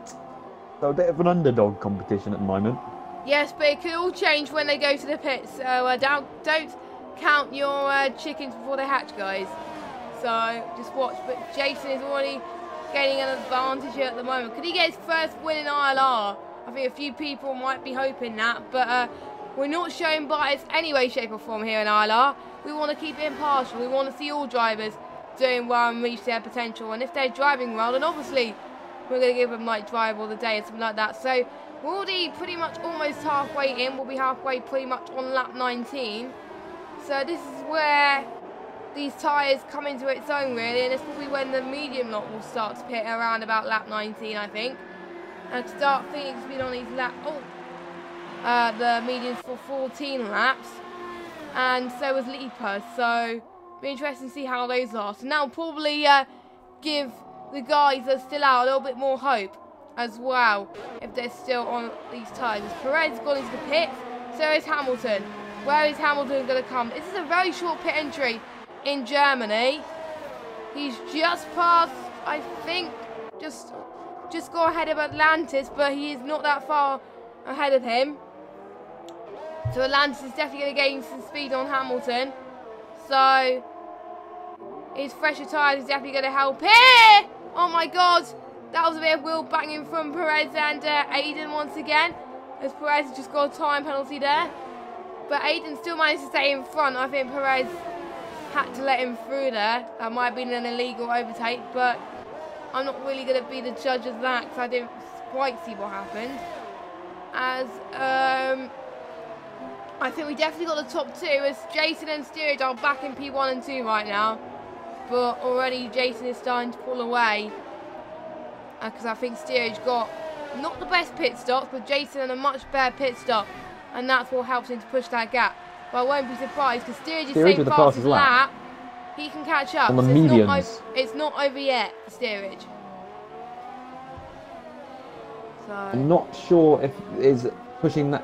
So a bit of an underdog competition at the moment. Yes, but it could all change when they go to the pits. So don't count your chickens before they hatch, guys. So just watch. But Jason is already gaining an advantage here at the moment. Could he get his first win in ILR? I think a few people might be hoping that. But we're not showing bias any way, shape or form here in ILR. We want to keep it impartial. We want to see all drivers doing well and reach their potential. And if they're driving well, then obviously we're going to give them like drive all the day and something like that. So we're already pretty much almost halfway in. We'll be halfway pretty much on lap 19. So this is where these tyres come into its own, really. And it's probably when the medium lot will start to pit around about lap 19, I think. And Dark Phoenix has been on his lap. The mediums for 14 laps. And so was Leaper. So it'll be interesting to see how those last. And that'll probably give the guys that are still out a little bit more hope as well, if they're still on these tyres. Perez has gone into the pits, so is Hamilton. Where is Hamilton going to come? This is a very short pit entry in Germany. He's just passed, I think, just go ahead of Atlantis, but he is not that far ahead of him. So Atlantis is definitely going to gain some speed on Hamilton. So his fresher tyres is definitely going to help here. Oh my God, that was a bit of wheel banging from Perez and Aiden once again, as Perez has just got a time penalty there. But Aiden still managed to stay in front. I think Perez had to let him through there. That might have been an illegal overtake, but I'm not really going to be the judge of that because I didn't quite see what happened. As I think we definitely got the top two, as Jason and Steerage are back in P1 and 2 right now. But already Jason is starting to pull away. Because I think Steerage got not the best pit stops, but Jason had a much better pit stop. And that's what helps him to push that gap. But I won't be surprised because Steerage is saying fastest lap. He can catch up. On the mediums. It's not over yet for Steerage. So I'm not sure if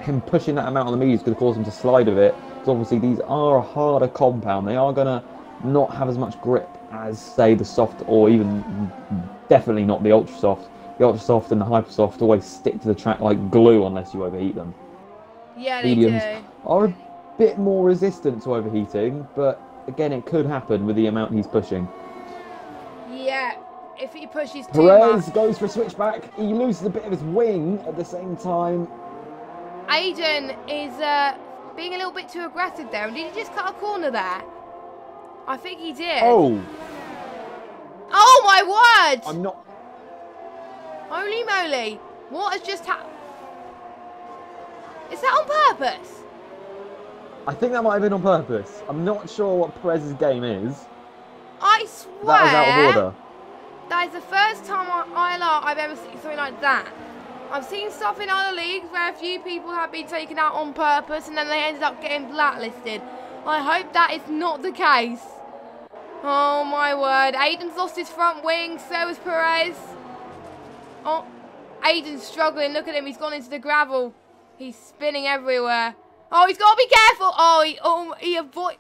him pushing that amount on the mediums could cause him to slide a bit. Because obviously these are a harder compound. They are going to not have as much grip as, say, the soft, or even definitely not the ultra soft. The ultra soft and the hyper soft always stick to the track like glue unless you overheat them. Yeah, they Mediums do. are a bit more resistant to overheating, but again, it could happen with the amount he's pushing. Yeah, if he pushes too Perez much. goes for a switchback. He loses a bit of his wing at the same time. Aiden is being a little bit too aggressive there. And did he just cut a corner there? I think he did. Oh! Oh my word! I'm not... Holy moly. What has just happened? Is that on purpose? I think that might have been on purpose. I'm not sure what Perez's game is. I swear. That was out of order. That is the first time on ILR I've ever seen something like that. I've seen stuff in other leagues where a few people have been taken out on purpose and then they ended up getting blacklisted. I hope that is not the case. Oh my word. Aiden's lost his front wing, so has Perez. Oh, Aiden's struggling. Look at him. He's gone into the gravel. He's spinning everywhere. Oh, he's got to be careful. Oh, he avoid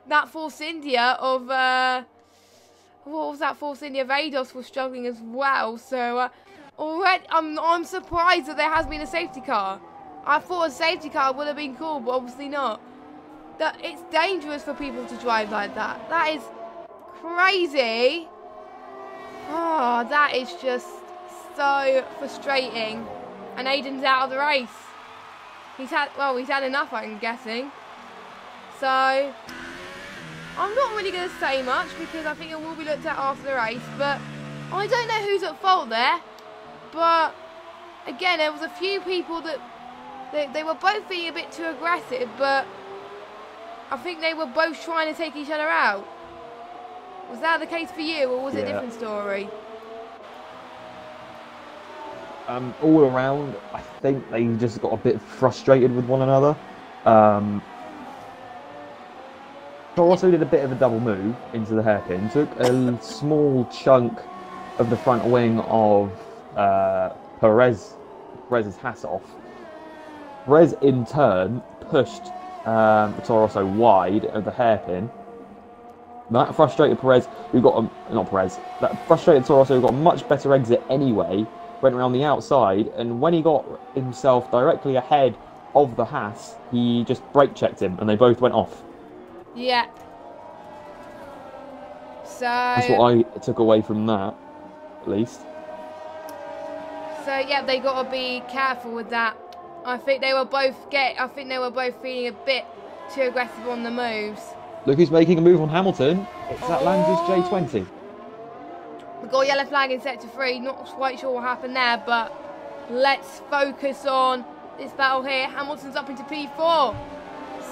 that Force India of what was that Force India? Vados was struggling as well. So already, I'm surprised that there has been a safety car. I thought a safety car would have been cool, but obviously not. That it's dangerous for people to drive like that. That is crazy. Oh, that is just so frustrating. And Aiden's out of the race. He's had enough, I'm guessing. So, I'm not really going to say much because I think it will be looked at after the race. But I don't know who's at fault there. But, again, there was a few people that they were both being a bit too aggressive. But I think they were both trying to take each other out. Was that the case for you, or was it a different story? All around, I think they just got a bit frustrated with one another. Also did a bit of a double move into the hairpin, took a small chunk of the front wing of Perez's hat off. Perez in turn pushed Toro Rosso wide of the hairpin. That frustrated Perez, who got that frustrated Toro Rosso, who got a much better exit anyway. Went around the outside, and when he got himself directly ahead of the Haas, he just brake checked him, and they both went off. Yeah. So that's what I took away from that, at least. So yeah, they got to be careful with that. I think they were both feeling a bit too aggressive on the moves. Look who's making a move on Hamilton. It's that Landis J20. We've got a yellow flag in sector 3. Not quite sure what happened there, but let's focus on this battle here. Hamilton's up into P4.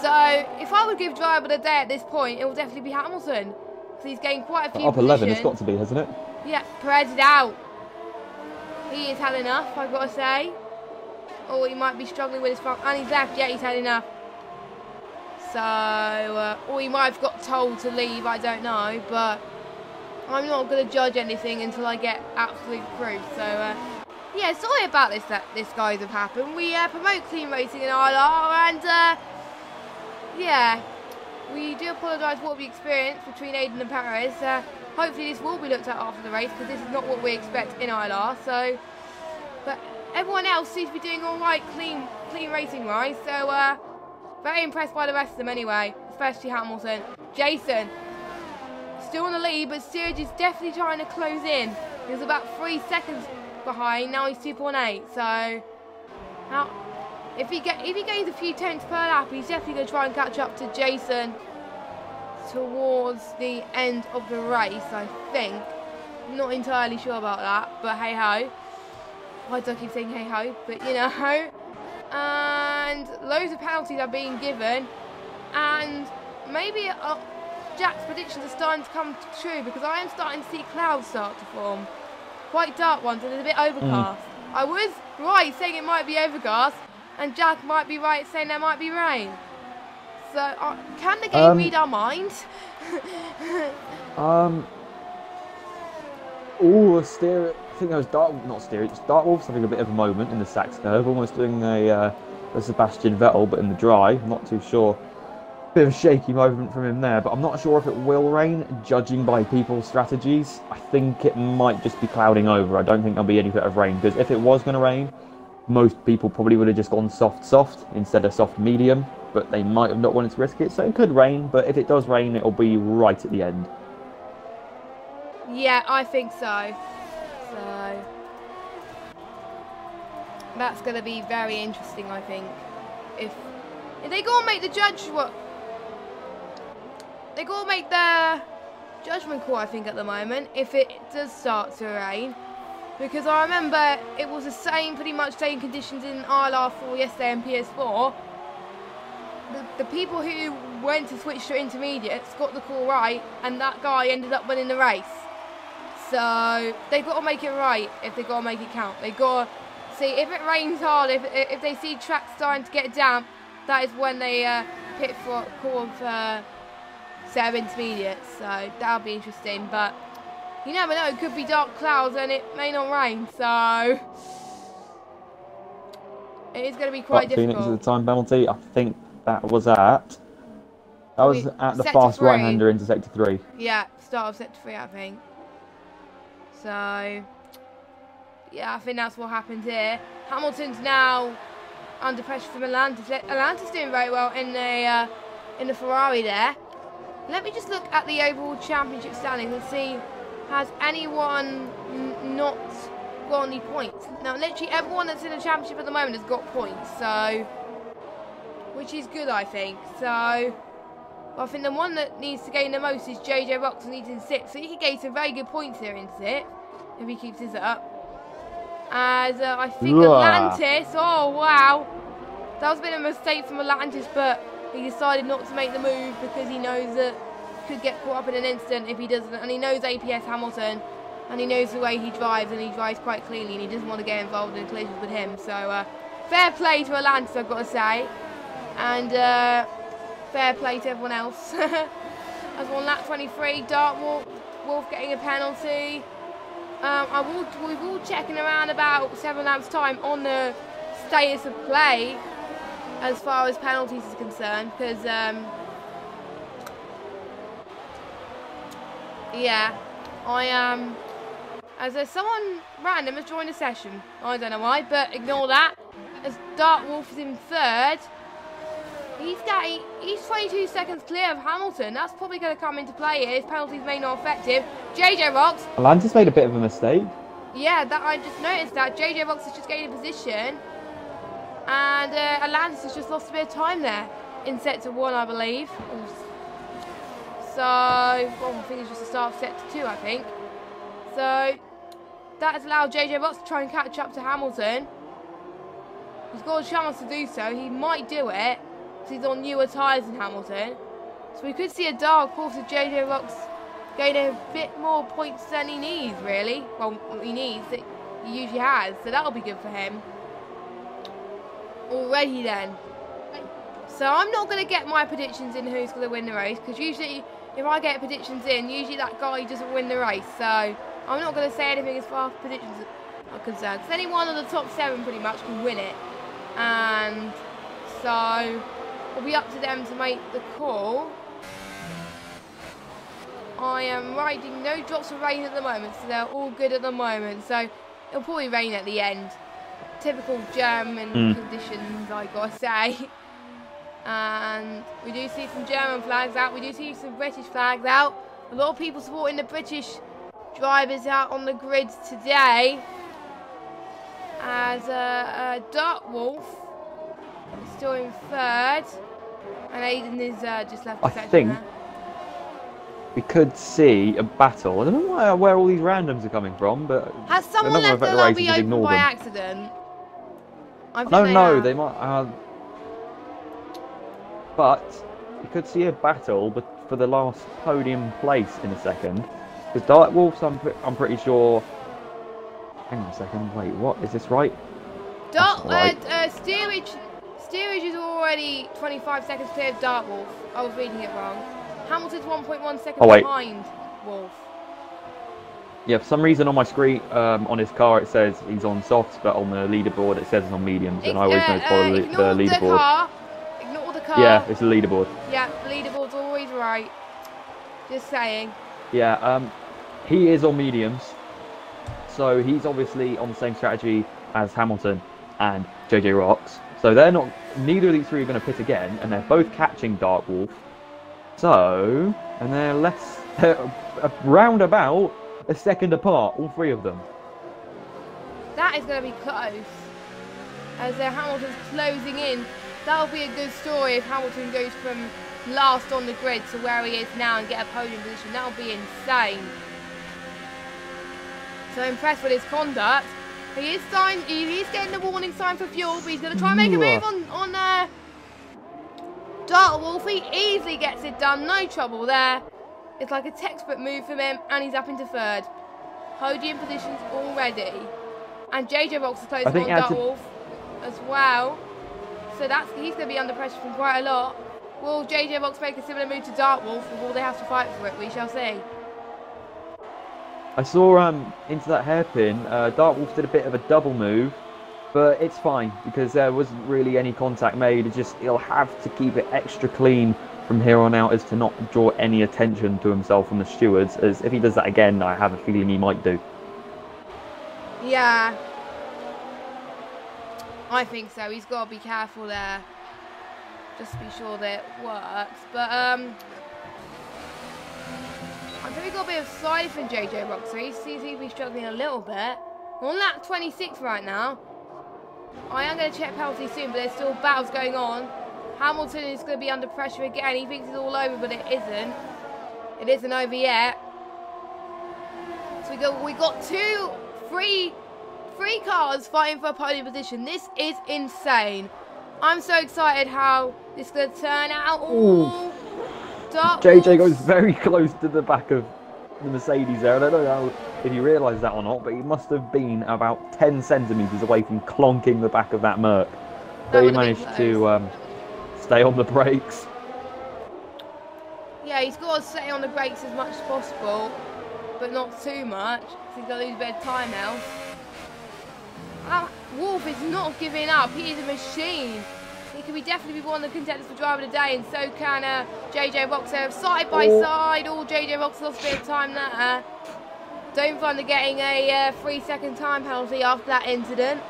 So if I would give driver the day at this point, it will definitely be Hamilton. Because he's gained quite a few up 11, it's got to be, hasn't it? Yeah, Perez is out. He has had enough, I've got to say. Oh, he might be struggling with his front. And he's left. Yeah, he's had enough. So, or he might have got told to leave, I don't know. But I'm not going to judge anything until I get absolute proof. So, yeah, sorry about this that this guys have happened. We promote clean racing in ILR, and yeah, we do apologise for what we experienced between Aiden and Perez. Hopefully this will be looked at after the race, because this is not what we expect in ILR. So, but everyone else seems to be doing all right, clean racing wise. So, very impressed by the rest of them anyway, especially Hamilton. Jason, still on the lead, but Steerage is definitely trying to close in. He was about 3 seconds behind, now he's 2.8. So, now, if he gains a few tenths per lap, he's definitely going to try and catch up to Jason towards the end of the race, I think. Not entirely sure about that, but hey ho. Why do I keep saying hey ho? But you know. And loads of penalties are being given, and maybe Jack's predictions are starting to come true, because I am starting to see clouds start to form, quite dark ones, and it's a bit overcast. I was right saying it might be overcast, and Jack might be right saying there might be rain. So can the game read our minds? Oh, steer. I think that was Dartwolf's having a bit of a moment in the Sachs curve, almost doing a Sebastian Vettel, but in the dry. I'm not too sure. Bit of a shaky moment from him there, but I'm not sure if it will rain, judging by people's strategies. I think it might just be clouding over. I don't think there'll be any bit of rain, because if it was going to rain, most people probably would have just gone soft instead of soft medium, but they might have not wanted to risk it, so it could rain, but if it does rain, it'll be right at the end. Yeah, I think so. So that's going to be very interesting, I think. If If they go and make the they go and make the judgment call, I think, at the moment, if it does start to rain. Because I remember it was the same, pretty much same conditions in ILR3 yesterday and PS4. The people who went to switch to intermediates got the call right, and that guy ended up winning the race. So they've got to make it right if they've got to make it count. They've got to see if it rains hard, if they see tracks starting to get damp, that is when they pit for a call of set of intermediates. So that'll be interesting. But you never know, it could be dark clouds and it may not rain. So it is going to be quite difficult. Phoenix at the time penalty, I think that was at the fast right-hander into sector 3. Yeah, start of sector 3, I think. So yeah, I think that's what happened here. Hamilton's now under pressure from Atlantis. Atlantis doing very well in the Ferrari there. Let me just look at the overall championship standings and see, has anyone not got any points? Now, literally everyone that's in the championship at the moment has got points, so which is good, I think. So I think the one that needs to gain the most is JJ Rocks, and he's in 6th, so he can gain some very good points here in 6th if he keeps this up. As I think Atlantis, oh wow, that was a bit of a mistake from Atlantis, but he decided not to make the move because he knows that he could get caught up in an instant if he doesn't, and he knows APS Hamilton, and he knows the way he drives, and he drives quite cleanly, and he doesn't want to get involved in collisions with him. So fair play to Atlantis, I've got to say, and fair play to everyone else. As on lap 23, Dark Wolf getting a penalty. We will check in around about 7 laps time on the status of play as far as penalties is concerned, because yeah, I am as there's someone random has joined the session. I don't know why, but ignore that. As Dark Wolf is in 3rd, he's 22 seconds clear of Hamilton. That's probably going to come into play here. His penalties may not affect him. JJ Rocks. Atlantis made a bit of a mistake. Yeah, that I just noticed that. JJ Rocks has just gained a position. And Atlantis has just lost a bit of time there in sector 1, I believe. So, well, I think it's just the start of sector 2, I think. So, that has allowed JJ Rocks to try and catch up to Hamilton. He's got a chance to do so. He might do it. He's on newer tyres than Hamilton. So we could see a dark horse of JJ Rocks gain a bit more points than he needs, really. Well, he needs, that he usually has. So that'll be good for him. Already then. So I'm not going to get my predictions in who's going to win the race, because usually if I get predictions in, usually that guy doesn't win the race. So I'm not going to say anything as far as predictions are concerned, because any one of the top 7 pretty much can win it. And so it'll be up to them to make the call. I am riding no drops of rain at the moment, so they're all good at the moment. So it'll probably rain at the end. Typical German conditions, I gotta say. And we do see some German flags out. We do see some British flags out. A lot of people supporting the British drivers out on the grid today. As Dark Wolf is still in 3rd. And Aiden is just left the section. I think we could see a battle. I don't know where all these randoms are coming from, but has someone left the lobby open by accident? I don't know. They might. But you could see a battle, but for the last podium place in a second. Because Dark Wolves, I'm pretty sure. Hang on a second. Wait, what is this right? Steerage is already 25 seconds clear of Dark Wolf. I was reading it wrong. Hamilton's 1.1 seconds behind Wolf. Yeah, for some reason on my screen, on his car, it says he's on softs, but on the leaderboard it says it's on mediums, and I always know to follow the leaderboard. Ignore the car. Yeah, it's the leaderboard. Yeah, the leaderboard's always right. Just saying. Yeah, he is on mediums, so he's obviously on the same strategy as Hamilton and JJ Rocks. So they're not. Neither of these three are going to pit again, and they're both catching Dark Wolf. So, and they're round about a second apart, all 3 of them. That is going to be close, as Hamilton's closing in That'll be a good story if Hamilton goes from last on the grid to where he is now and get a podium position. That'll be insane. So impressed with his conduct. He is getting the warning sign for fuel, but he's going to try and make a move on Dark Wolf. He easily gets it done, no trouble there. It's like a textbook move from him, and he's up into third. Podium positions already. And JJ Rocks is closing on Dark Wolf as well. So he's going to be under pressure from quite a lot. Will JJ Rocks make a similar move to Dark Wolf, or will they have to fight for it? We shall see. I saw into that hairpin, Dark Wolf did a bit of a double move, but it's fine because there wasn't really any contact made. He'll have to keep it extra clean from here on out as to not draw any attention to himself from the stewards, as if he does that again, I have a feeling he might do. Yeah. I think so. He's got to be careful there. Just to be sure that it works. But, I think we've got a bit of slide from JJ Rocks. So he seems to be struggling a little bit. We're on lap 26 right now. I am going to check penalty soon, but there's still battles going on. Hamilton is going to be under pressure again. He thinks it's all over, but it isn't. It isn't over yet. So we got three cars fighting for a podium position. This is insane. I'm so excited how this is going to turn out. Ooh. JJ goes very close to the back of the Mercedes there. I don't know if you realise that or not, but he must have been about 10 centimetres away from clonking the back of that Merc. But he managed to stay on the brakes. Yeah, he's got to stay on the brakes as much as possible, but not too much. So he's got to lose a bit of time now. Wolf is not giving up. He is a machine. He can definitely be one of the contenders for driver of the day, and so can JJ Rocks side by side. All JJ Rocks lost a bit of time there. Don't find they're getting a 3-second time penalty after that incident.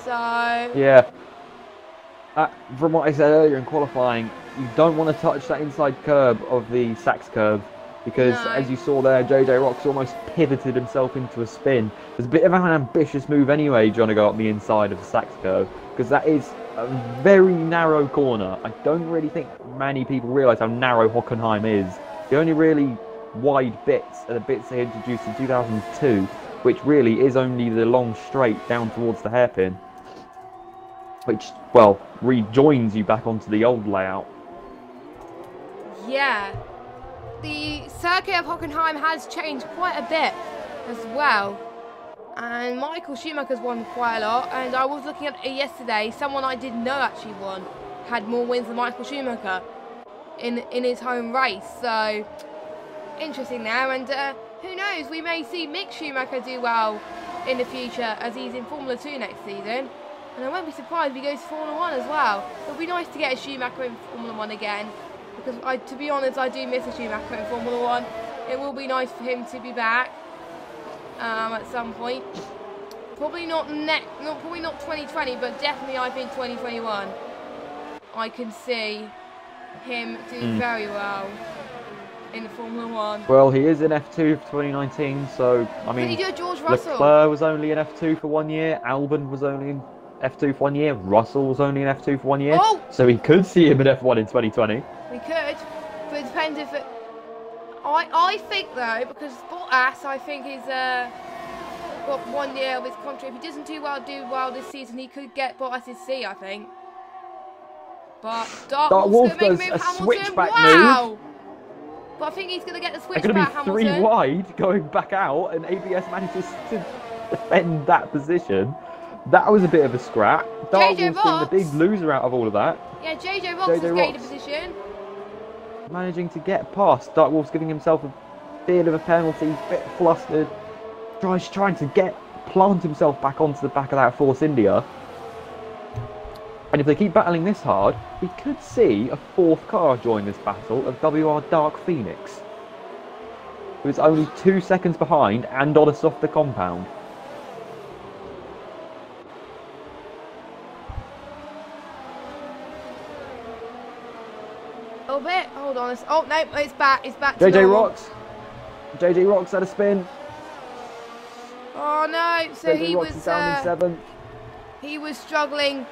So yeah, from what I said earlier in qualifying, you don't want to touch that inside curb of the Sachs curve. Because, as you saw there, JJ Rocks almost pivoted himself into a spin. It's a bit of an ambitious move anyway, trying to go up the inside of the Sachs curve. Because that is a very narrow corner. I don't really think many people realise how narrow Hockenheim is. The only really wide bits are the bits they introduced in 2002, which really is only the long straight down towards the hairpin. Which, well, rejoins you back onto the old layout. Yeah. The circuit of Hockenheim has changed quite a bit as well, and Michael Schumacher's won quite a lot, and I was looking at it yesterday, someone I didn't know actually had more wins than Michael Schumacher in his home race, so interesting there, and who knows, we may see Mick Schumacher do well in the future as he's in Formula 2 next season, and I won't be surprised if he goes to Formula 1 as well. It would be nice to get a Schumacher in Formula 1 again. Because to be honest, I do miss a Schumacher in Formula 1. It will be nice for him to be back at some point. Probably not 2020, but definitely I think 2021. I can see him do very well in Formula 1. Well, he is in F2 for 2019, so I mean, can he do a George Russell? Leclerc was only in F2 for 1 year. Albon was only in F2 for 1 year. Russell was only in F2 for 1 year. Oh! So we could see him in F1 in 2020. We could, but it depends if it... I think though, because Bottas, I think he's got 1 year of his contract. If he doesn't do well this season, he could get Bottas' C, I think. But Dark Wolf's going to make a move, Hamilton. Wow! But I think he's going to get the switch back, Hamilton. Going to be 3 wide, going back out, and ABS manages to defend that position. That was a bit of a scrap. Dark Wolf's been the big loser out of all of that. Yeah, JJ Rocks has gained a position. Managing to get past. Dark Wolf's giving himself a bit of a penalty, a bit flustered. Trying to plant himself back onto the back of that Force India. And if they keep battling this hard, we could see a 4th car join this battle of WR Dark Phoenix, who is only 2 seconds behind and on a softer compound. A little bit. Hold on. Oh no, it's back. It's back. JJ Rocks. JJ Rocks had a spin. Oh no! So JJ Rocks is down in 7th. He was struggling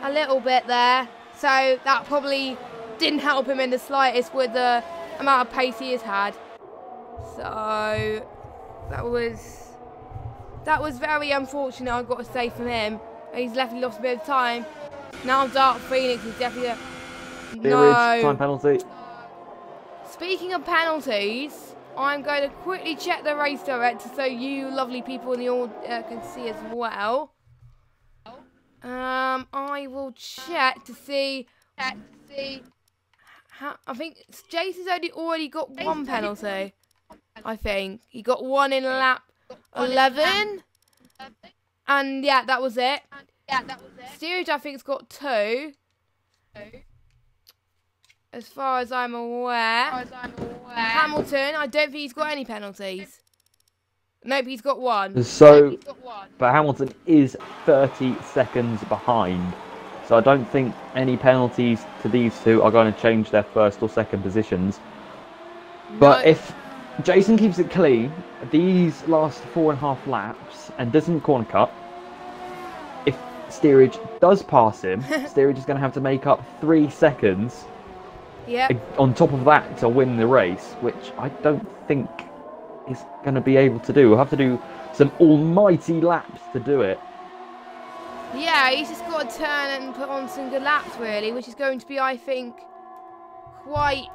a little bit there. So that probably didn't help him in the slightest with the amount of pace he has had. So that was very unfortunate, I've got to say, from him. He's definitely lost a bit of time. Now Dark Phoenix is definitely no time penalty. Speaking of penalties, I'm going to quickly check the race director so you lovely people in the audience can see as well. I will check to see. I think Jason's already got one penalty. I think he got one in lap 11, and yeah, that was it. Steerage, I think, has got 2. As far as I'm aware. Hamilton, I don't think he's got any penalties. Nope, he's got 1. So, but Hamilton is 30 seconds behind. So I don't think any penalties to these two are going to change their first or second positions. But if Jason keeps it clean, these last 4.5 laps and doesn't corner cut, if Steerage does pass him, Steerage is going to have to make up 3 seconds on top of that to win the race, which I don't think is going to be able to do. We'll have to do some almighty laps to do it. Yeah, he's just got to turn and put on some good laps, really, which is going to be, I think, quite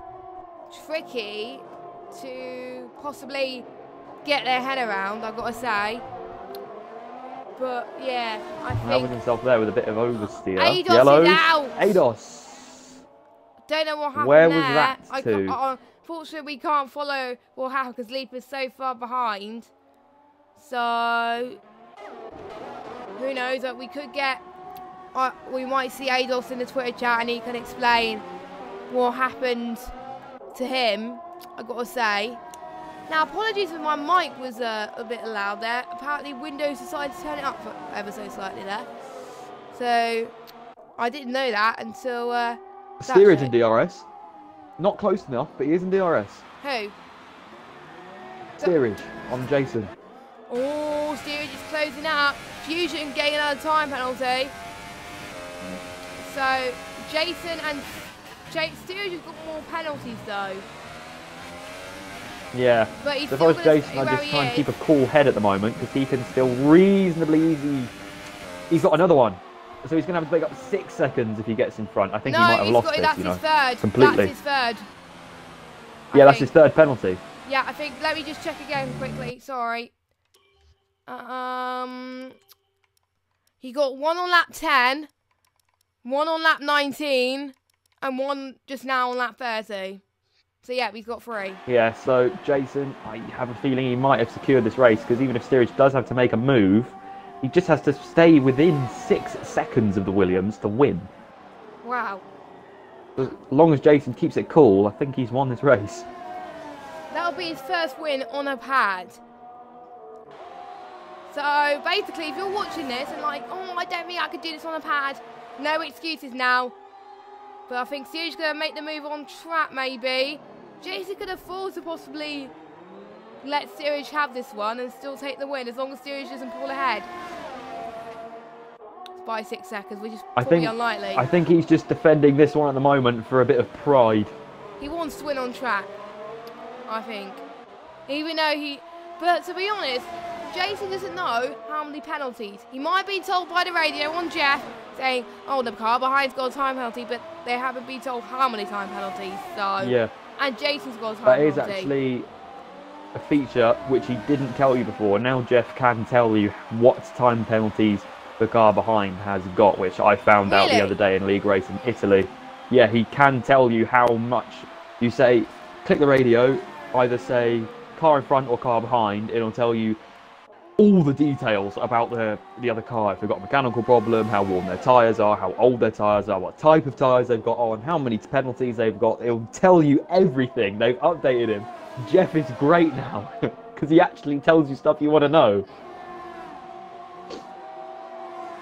tricky to possibly get their head around, I've got to say. But, yeah, I think... Having himself there with a bit of oversteer. Ados Yellows. is out! Ados. Don't know what happened Where there. was that to? Unfortunately, we can't follow what happened because Leap is so far behind. So, who knows? We could get... we might see Ados in the Twitter chat and he can explain what happened to him, I've got to say. Now, apologies if my mic was a bit loud there. Apparently, Windows decided to turn it up ever so slightly there. So, I didn't know that until... Steerage in DRS. Not close enough, but he is in DRS. Who? Steerage on Jason. Oh, Steerage is closing up. Fusion getting another time penalty. So, Jason and Steerage has got more penalties though. Yeah. But he's so if I was Jason, I'd just try and keep a cool head at the moment because he can still reasonably easy. He's got another one. So he's going to have to make up 6 seconds if he gets in front. I think he might have lost this, you know, completely. That's his third. Yeah, that's his third penalty. Yeah, I think. Let me just check again quickly. Sorry. He got 1 on lap 10, 1 on lap 19, and 1 just now on lap 30. So yeah, he's got 3. Yeah, so Jason, I have a feeling he might have secured this race because even if Steerage does have to make a move, he just has to stay within 6 seconds of the Williams to win. Wow. As long as Jason keeps it cool, I think he's won this race. That'll be his first win on a pad. So basically, if you're watching this and like, oh, I don't think I could do this on a pad, no excuses now. But I think Steerage's going to make the move on track maybe. Jason could afford to possibly let Steerage have this one and still take the win as long as Steerage doesn't pull ahead. It's by 6 seconds, which is probably unlikely. I think he's just defending this one at the moment for a bit of pride. He wants to win on track, I think. Even though but to be honest, Jason doesn't know how many penalties. He might be told by the radio on Jeff saying, oh, the car behind's got a time penalty, but they haven't been told how many time penalties. So yeah. And Jason's got a time penalty. That is actually a feature which he didn't tell you before. Now Jeff can tell you what time penalties the car behind has got, which I found out the other day in League Race in Italy. Yeah, he can tell you how much. You say, click the radio, either say car in front or car behind, it'll tell you all the details about the other car. If they've got a mechanical problem, how worn their tyres are, how old their tyres are, what type of tyres they've got on, how many penalties they've got. It'll tell you everything. They've updated him. Jeff is great now because he actually tells you stuff you want to know.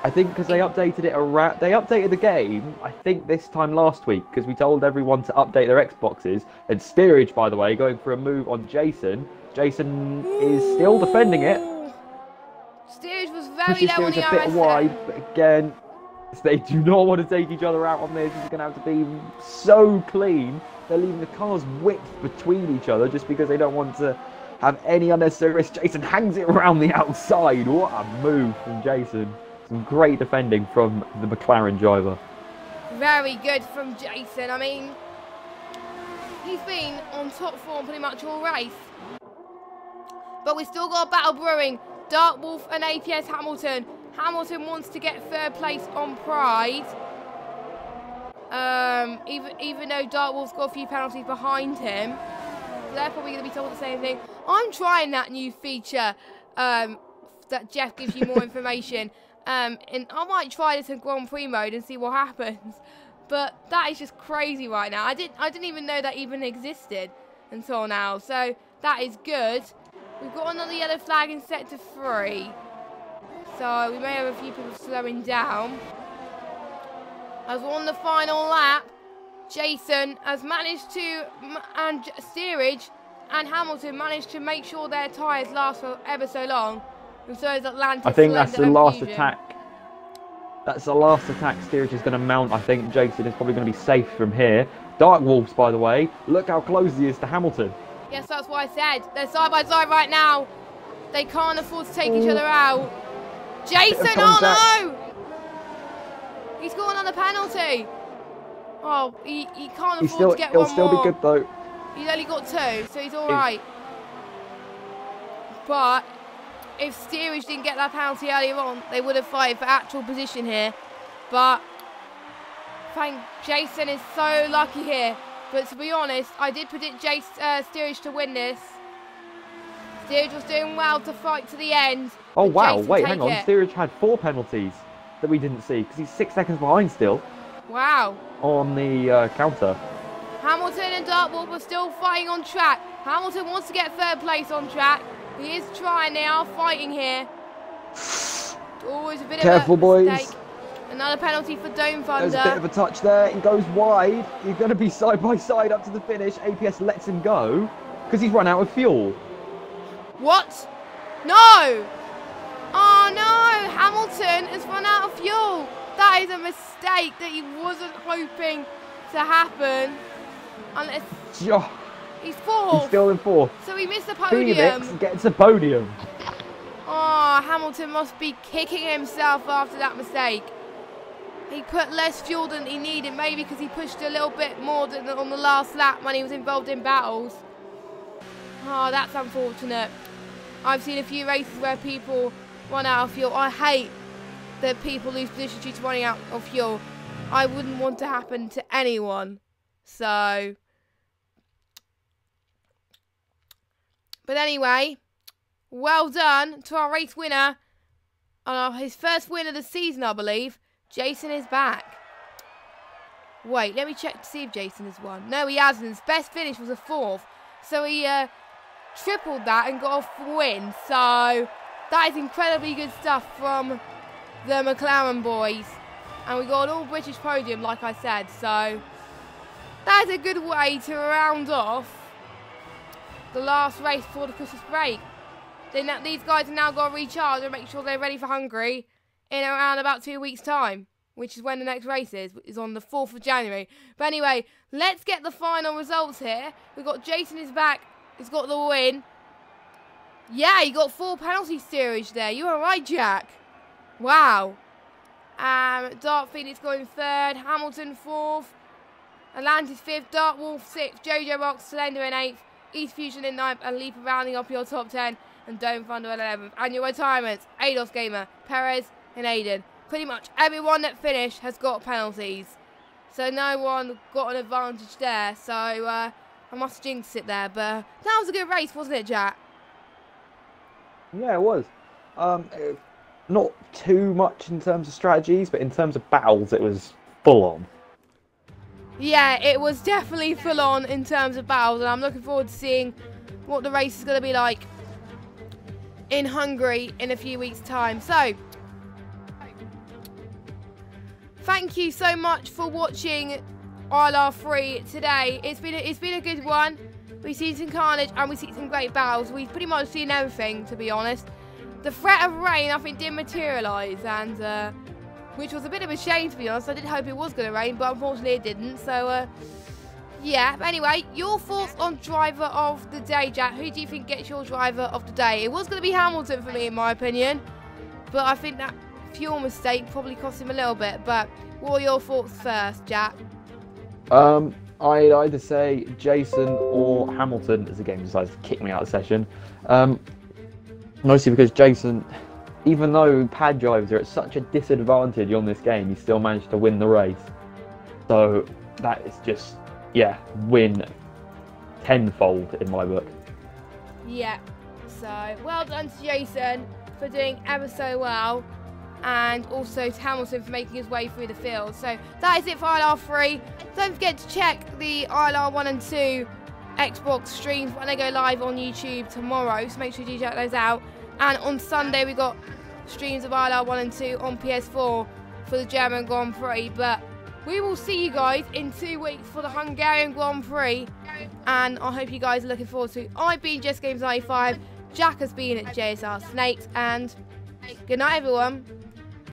I think because they updated it around, they updated the game, I think this time last week, because we told everyone to update their Xboxes. And Steerage, by the way, going for a move on Jason. Jason is still defending it. Steerage was very low on the a bit wide, but again, They do not want to take each other out on this. It's going to have to be so clean. They're leaving the cars width between each other just because they don't want to have any unnecessary risk. Jason hangs it around the outside. What a move from Jason. Some great defending from the McLaren driver. Very good from Jason. I mean, he's been on top form pretty much all race. But we still got a battle brewing. Dark Wolf and APS Hamilton. Hamilton wants to get third place on Pride. Even though Dark Wolf's got a few penalties behind him. So they're probably going to be told the same thing. I'm trying that new feature that Jeff gives you more information. And I might try this in Grand Prix mode and see what happens. But that is just crazy right now. I didn't even know that even existed until now. So that is good. We've got another yellow flag in sector 3. So we may have a few people slowing down. As we're on the final lap, Jason has managed to, and Steerage and Hamilton managed to make sure their tyres last for ever so long. And so is Atlantis. I think that's the last attack. That's the last attack Steerage is going to mount. I think Jason is probably going to be safe from here. Dark Wolves, by the way, look how close he is to Hamilton. Yes, that's what I said. They're side by side right now. They can't afford to take each other out. Jason, oh no! He's got another penalty. Oh, he can't afford to get one more. He'll still be good though. He's only got 2, so he's all right. But if Steerage didn't get that penalty earlier on, they would have fighted for actual position here. But Jason is so lucky here. But to be honest, I did predict Steerage to win this. Steerage was doing well to fight to the end. Oh wow, wait, hang on. Steerage had 4 penalties that we didn't see because he's 6 seconds behind still. Wow. On the counter. Hamilton and Dark Wolf are still fighting on track. Hamilton wants to get 3rd place on track. He is trying, they are fighting here. Always a bit Careful, of a mistake. boys. Another penalty for Dome Thunder. There's a bit of a touch there. He goes wide. He's going to be side by side up to the finish. APS lets him go because he's run out of fuel. What? No! Oh no! Hamilton has run out of fuel. That is a mistake that he wasn't hoping to happen. Unless he's 4th. He's still in 4th. So he missed the podium. Phoenix gets a podium. Oh, Hamilton must be kicking himself after that mistake. He put less fuel than he needed, maybe because he pushed a little bit more than on the last lap when he was involved in battles. Oh, that's unfortunate. I've seen a few races where people run out of fuel. I hate that people lose position due to running out of fuel. I wouldn't want to happen to anyone. So, but anyway, well done to our race winner. And his first win of the season, I believe. Jason is back. Wait, let me check to see if Jason has won. No, he hasn't. His best finish was a 4th. So he tripled that and got a win. So that is incredibly good stuff from the McLaren boys. And we got an all-British podium, like I said. So that is a good way to round off the last race before the Christmas break. These guys have now got to recharge and make sure they're ready for Hungary in around about 2 weeks' time, which is when the next race is on the 4th of January. But anyway, let's get the final results here. We've got Jason is back. He's got the win. Yeah, he got 4 penalty Steerage there. You were right, Jack. Wow. Dark Phoenix going 3rd. Hamilton 4th. Atlantis 5th. Dark Wolf 6th. Jojo Box, Slender in 8th. East Fusion in 9th. And Leap rounding up your top 10. And Dome Thunder in 11th. And your retirements, Ados Gamer, Perez, and Aiden. Pretty much everyone that finished has got penalties. So no one got an advantage there. So I must jinx it there. But that was a good race, wasn't it, Jack? Yeah, it was. Not too much in terms of strategies, but in terms of battles, it was full on. Yeah, it was definitely full on in terms of battles. And I'm looking forward to seeing what the race is going to be like in Hungary in a few weeks' time. So, thank you so much for watching ILR3 today. It's been a good one. We've seen some carnage and we've seen some great battles. We've pretty much seen everything, to be honest. The threat of rain, I think, did materialise, and which was a bit of a shame, to be honest. I did hope it was going to rain, but unfortunately it didn't. So, yeah. But anyway, your thoughts on driver of the day, Jack? Who do you think gets your driver of the day? It was going to be Hamilton for me, in my opinion, but I think that fuel mistake probably cost him a little bit. But what are your thoughts first, Jack? I'd either say Jason or Hamilton as the game decides to kick me out of the session. Mostly because Jason, even though pad drivers are at such a disadvantage on this game, he still managed to win the race. So that is just, yeah, win tenfold in my book. Yeah, so well done to Jason for doing ever so well, and also to Hamilton for making his way through the field. So that is it for ILR3. Don't forget to check the ILR1 and 2 Xbox streams when they go live on YouTube tomorrow, so make sure you check those out. And on Sunday we got streams of ILR1 and 2 on PS4 for the German Grand Prix. But we will see you guys in 2 weeks for the Hungarian Grand Prix, and I hope you guys are looking forward to it. I've been Just Games 95, Jack has been at JSR Snakes, and good night everyone.